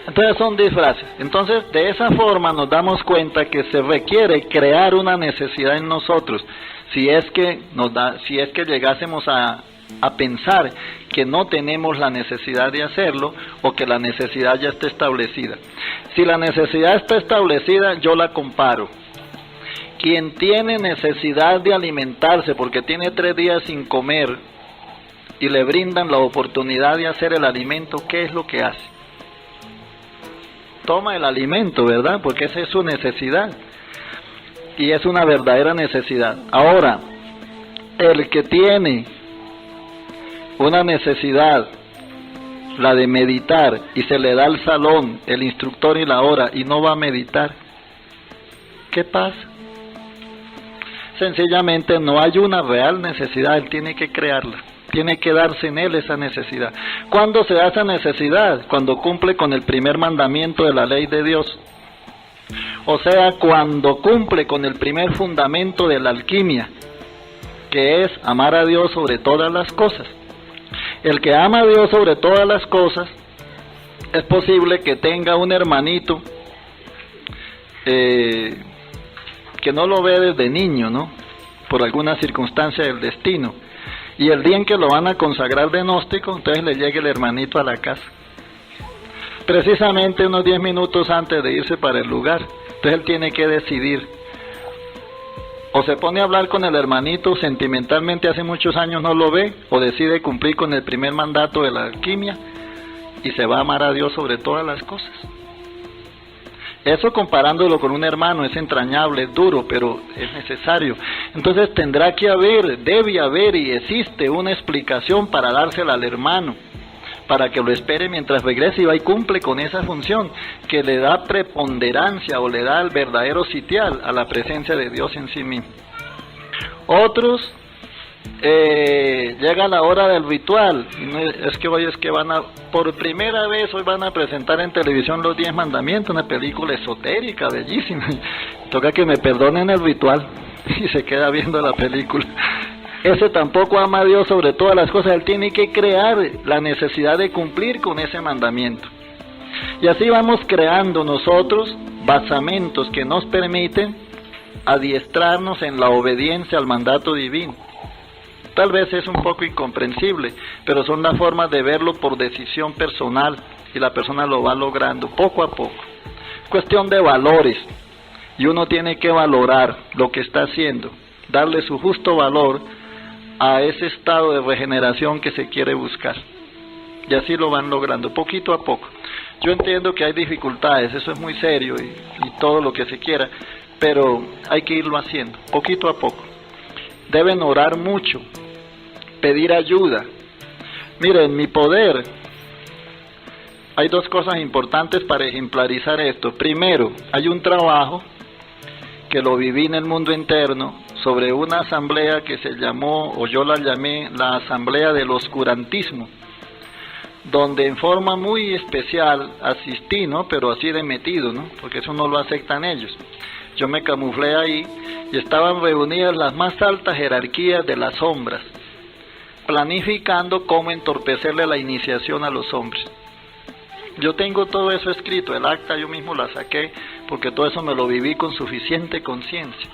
Entonces son disfraces. Entonces de esa forma nos damos cuenta que se requiere crear una necesidad en nosotros. Si es que llegásemos a pensar que no tenemos la necesidad de hacerlo o que la necesidad ya está establecida. Si la necesidad está establecida, yo la comparo. Quien tiene necesidad de alimentarse porque tiene 3 días sin comer y le brindan la oportunidad de hacer el alimento, ¿qué es lo que hace? Toma el alimento, ¿verdad? Porque esa es su necesidad. Y es una verdadera necesidad. Ahora, el que tiene una necesidad, la de meditar, y se le da el salón, el instructor y la hora, y no va a meditar, ¿Qué pasa? Sencillamente no hay una real necesidad, él tiene que crearla, tiene que darse en él esa necesidad. ¿Cuándo se da esa necesidad? Cuando cumple con el primer mandamiento de la ley de Dios. O sea, cuando cumple con el primer fundamento de la alquimia, que es amar a Dios sobre todas las cosas. El que ama a Dios sobre todas las cosas, es posible que tenga un hermanito que no lo ve desde niño, ¿no? Por alguna circunstancia del destino. Y el día en que lo van a consagrar de gnóstico, entonces le llega el hermanito a la casa. Precisamente unos 10 minutos antes de irse para el lugar. Entonces él tiene que decidir. O se pone a hablar con el hermanito sentimentalmente, hace muchos años no lo ve, o decide cumplir con el primer mandato de la alquimia y se va a amar a Dios sobre todas las cosas. Eso, comparándolo con un hermano, es entrañable, es duro, pero es necesario. Entonces tendrá que haber, debe haber y existe una explicación para dársela al hermano, para que lo espere mientras regrese y va y cumple con esa función que le da preponderancia o le da el verdadero sitial a la presencia de Dios en sí mismo. Otros, llega la hora del ritual, es que hoy por primera vez hoy van a presentar en televisión los 10 mandamientos, una película esotérica, bellísima, toca que me perdonen el ritual, y se queda viendo la película. Ese tampoco ama a Dios sobre todas las cosas, él tiene que crear la necesidad de cumplir con ese mandamiento. Y así vamos creando nosotros basamentos que nos permiten adiestrarnos en la obediencia al mandato divino. Tal vez es un poco incomprensible, pero son las formas de verlo por decisión personal y la persona lo va logrando poco a poco. Cuestión de valores, y uno tiene que valorar lo que está haciendo, darle su justo valor a ese estado de regeneración que se quiere buscar. Y así lo van logrando, poquito a poco. Yo entiendo que hay dificultades, eso es muy serio y todo lo que se quiera, pero hay que irlo haciendo, poquito a poco. Deben orar mucho, pedir ayuda. Miren, en mi poder hay 2 cosas importantes para ejemplarizar esto. Primero, hay un trabajo que lo viví en el mundo interno sobre una asamblea que se llamó, o yo la llamé, la asamblea del oscurantismo, donde en forma muy especial asistí, ¿no? Pero así de metido, ¿no? Porque eso no lo aceptan ellos. Yo me camuflé ahí y estaban reunidas las más altas jerarquías de las sombras, planificando cómo entorpecerle la iniciación a los hombres. Yo tengo todo eso escrito, el acta yo mismo la saqué, porque todo eso me lo viví con suficiente conciencia.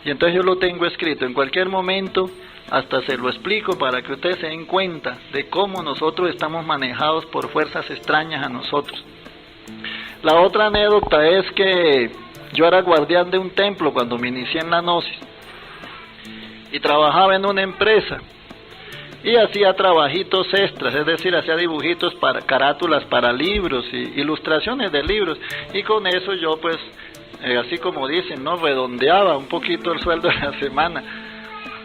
Y entonces yo lo tengo escrito, en cualquier momento hasta se lo explico para que ustedes se den cuenta de cómo nosotros estamos manejados por fuerzas extrañas a nosotros. La otra anécdota es que yo era guardián de un templo cuando me inicié en la gnosis y trabajaba en una empresa y hacía trabajitos extras, es decir, hacía dibujitos para carátulas para libros y ilustraciones de libros, y con eso yo pues, así como dicen, ¿no?, redondeaba un poquito el sueldo de la semana.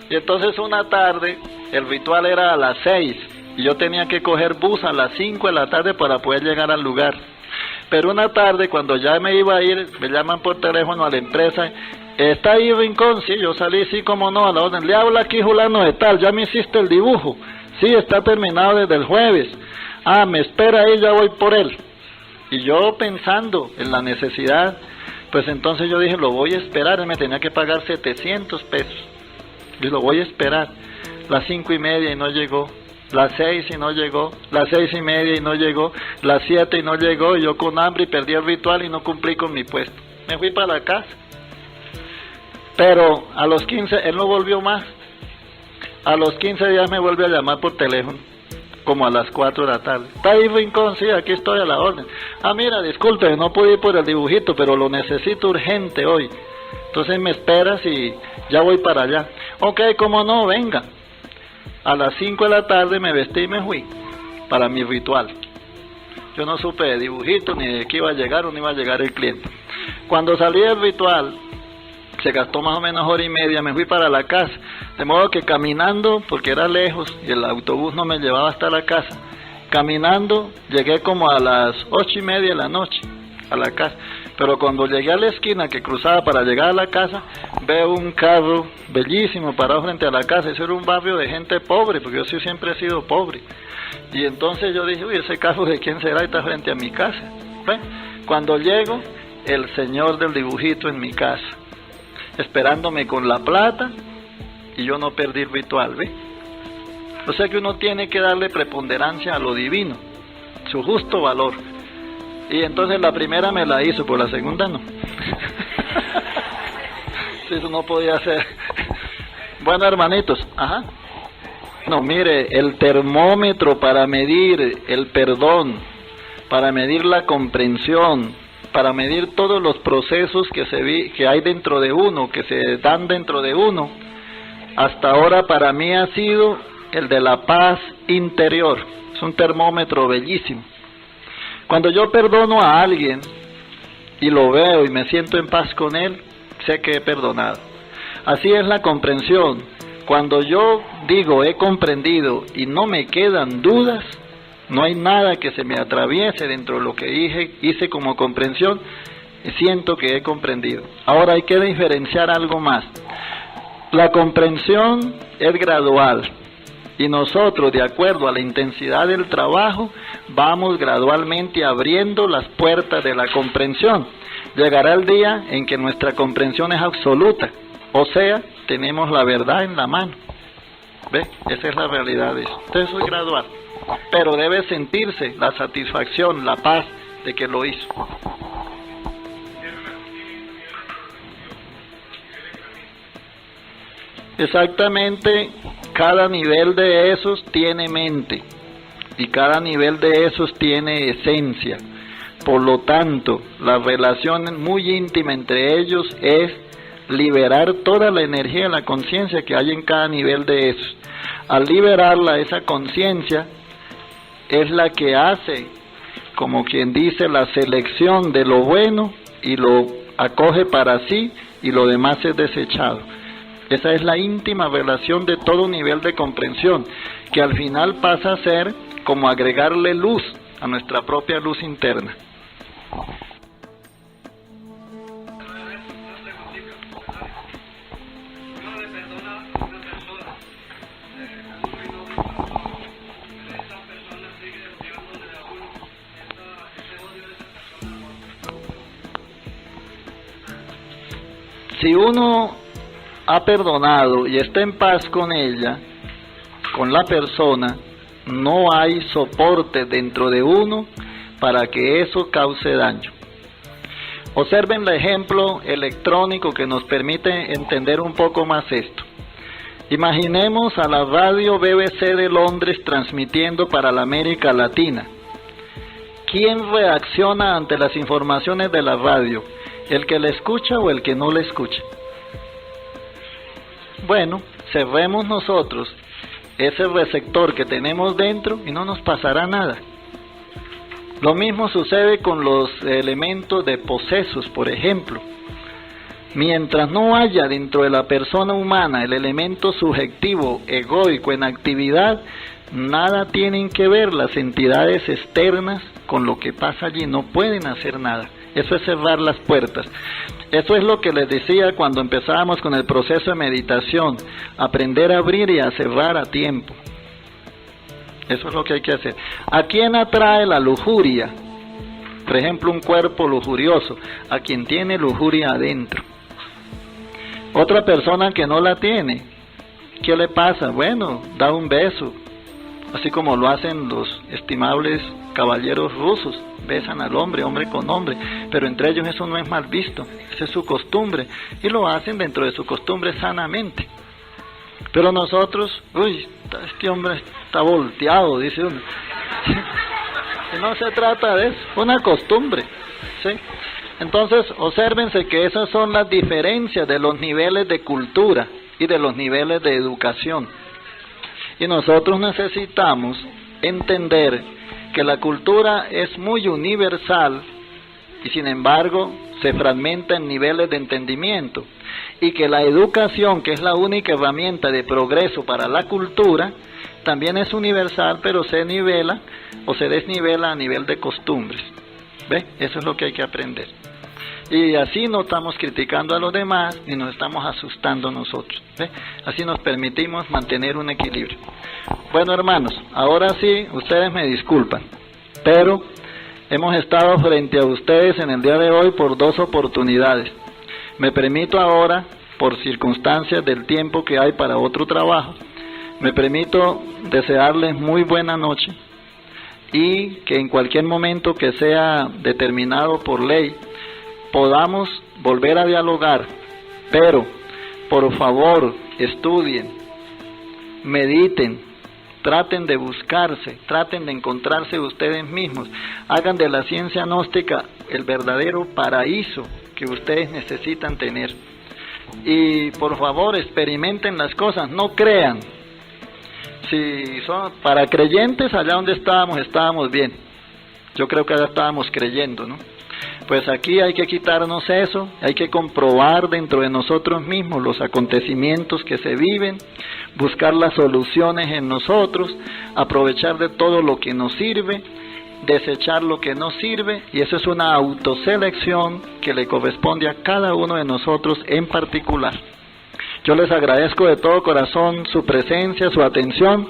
Y entonces una tarde, el ritual era a las 6 y yo tenía que coger bus a las 5 de la tarde para poder llegar al lugar. Pero una tarde, cuando ya me iba a ir, me llaman por teléfono a la empresa. ¿Está ahí Rincón? Sí, yo salí, sí, como no, a la orden. Le habla aquí Julano de tal, ¿ya me hiciste el dibujo? Sí, está terminado desde el jueves. Ah, me espera ahí, ya voy por él. Y yo pensando en la necesidad, pues entonces yo dije, lo voy a esperar. Él me tenía que pagar 700 pesos. Y lo voy a esperar. Las 5:30 y no llegó. Las 6 y no llegó, las 6:30 y no llegó, las 7 y no llegó, y yo con hambre y perdí el ritual y no cumplí con mi puesto. Me fui para la casa. Pero a los 15, él no volvió más. A los 15 días me vuelve a llamar por teléfono, como a las 4 de la tarde. ¿Está ahí Rincón? Sí, aquí estoy a la orden. Ah, mira, disculpe, no pude ir por el dibujito, pero lo necesito urgente hoy. Entonces me esperas y ya voy para allá. Ok, cómo no, venga. A las 5 de la tarde me vestí y me fui para mi ritual. Yo no supe de dibujito, ni de qué iba a llegar o no iba a llegar el cliente. Cuando salí del ritual, se gastó más o menos 1:30, me fui para la casa. De modo que caminando, porque era lejos y el autobús no me llevaba hasta la casa, caminando llegué como a las 8:30 de la noche a la casa. Pero cuando llegué a la esquina que cruzaba para llegar a la casa, veo un carro bellísimo parado frente a la casa. Eso era un barrio de gente pobre, porque yo sí siempre he sido pobre. Y entonces yo dije, uy, ese carro de quién será, y está frente a mi casa. ¿Ve? Cuando llego, el señor del dibujito en mi casa, esperándome con la plata, y yo no perdí el ritual, ¿ve? O sea que uno tiene que darle preponderancia a lo divino, su justo valor. Y entonces la primera me la hizo, por la segunda no. Sí, eso no podía ser. Bueno, hermanitos, ajá. No, mire, el termómetro para medir el perdón, para medir la comprensión, para medir todos los procesos que hay dentro de uno, que se dan dentro de uno, hasta ahora para mí ha sido el de la paz interior. Es un termómetro bellísimo. Cuando yo perdono a alguien y lo veo y me siento en paz con él, sé que he perdonado. Así es la comprensión. Cuando yo digo he comprendido y no me quedan dudas, no hay nada que se me atraviese dentro de lo que hice como comprensión, siento que he comprendido. Ahora hay que diferenciar algo más. La comprensión es gradual. Y nosotros, de acuerdo a la intensidad del trabajo, vamos gradualmente abriendo las puertas de la comprensión. Llegará el día en que nuestra comprensión es absoluta, o sea, tenemos la verdad en la mano. ¿Ve? Esa es la realidad de eso. Entonces eso es gradual, pero debe sentirse la satisfacción, la paz de que lo hizo. Exactamente, cada nivel de esos tiene mente y cada nivel de esos tiene esencia. Por lo tanto, la relación muy íntima entre ellos es liberar toda la energía de la conciencia que hay en cada nivel de esos. Al liberarla, esa conciencia es la que hace, como quien dice, la selección de lo bueno y lo acoge para sí y lo demás es desechado. Esa es la íntima relación de todo nivel de comprensión, que al final pasa a ser como agregarle luz a nuestra propia luz interna. Si uno ha perdonado y está en paz con ella, con la persona, no hay soporte dentro de uno para que eso cause daño. Observen el ejemplo electrónico que nos permite entender un poco más esto. Imaginemos a la radio BBC de Londres transmitiendo para la América Latina. ¿Quién reacciona ante las informaciones de la radio? ¿El que la escucha o el que no la escucha? Bueno, cerremos nosotros ese receptor que tenemos dentro y no nos pasará nada. Lo mismo sucede con los elementos de posesos, por ejemplo. Mientras no haya dentro de la persona humana el elemento subjetivo, egoico, en actividad, nada tienen que ver las entidades externas con lo que pasa allí, no pueden hacer nada. Eso es cerrar las puertas. Eso es lo que les decía cuando empezábamos con el proceso de meditación, aprender a abrir y a cerrar a tiempo. Eso es lo que hay que hacer. ¿A quién atrae la lujuria? Por ejemplo, un cuerpo lujurioso, a quien tiene lujuria adentro. Otra persona que no la tiene, ¿qué le pasa? Bueno, da un beso, así como lo hacen los estimables caballeros rusos, besan al hombre, hombre con hombre, pero entre ellos eso no es mal visto, esa es su costumbre, y lo hacen dentro de su costumbre sanamente. Pero nosotros, uy, este hombre está volteado, dice uno. Y no se trata de eso, una costumbre, ¿sí? Entonces, obsérvense que esas son las diferencias de los niveles de cultura y de los niveles de educación. Y nosotros necesitamos entender que la cultura es muy universal y sin embargo se fragmenta en niveles de entendimiento, y que la educación, que es la única herramienta de progreso para la cultura, también es universal, pero se nivela o se desnivela a nivel de costumbres. ¿Ve? Eso es lo que hay que aprender. Y así no estamos criticando a los demás ni nos estamos asustando nosotros, ¿ve? Así nos permitimos mantener un equilibrio. Bueno, hermanos, ahora sí, ustedes me disculpan, pero hemos estado frente a ustedes en el día de hoy por 2 oportunidades. Me permito ahora, por circunstancias del tiempo que hay para otro trabajo, me permito desearles muy buena noche y que en cualquier momento que sea determinado por ley podamos volver a dialogar, pero por favor estudien, mediten, traten de buscarse, traten de encontrarse ustedes mismos, hagan de la ciencia gnóstica el verdadero paraíso que ustedes necesitan tener. Y por favor experimenten las cosas, no crean. Si son para creyentes, allá donde estábamos bien. Yo creo que allá estábamos creyendo, ¿no? Pues aquí hay que quitarnos eso, hay que comprobar dentro de nosotros mismos los acontecimientos que se viven, buscar las soluciones en nosotros, aprovechar de todo lo que nos sirve, desechar lo que no sirve, y eso es una autoselección que le corresponde a cada uno de nosotros en particular. Yo les agradezco de todo corazón su presencia, su atención.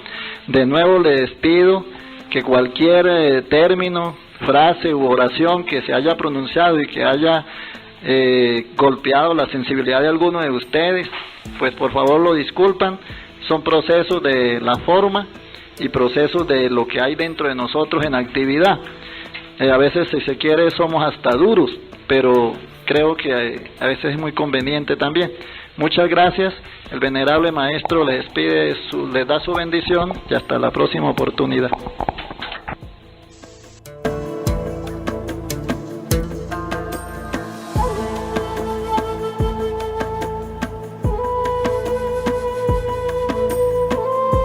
De nuevo les pido que cualquier término, frase u oración que se haya pronunciado y que haya golpeado la sensibilidad de alguno de ustedes, pues por favor lo disculpan. Son procesos de la forma y procesos de lo que hay dentro de nosotros en actividad. A veces, si se quiere, somos hasta duros, pero creo que a veces es muy conveniente también. Muchas gracias. El venerable maestro les da su bendición y hasta la próxima oportunidad.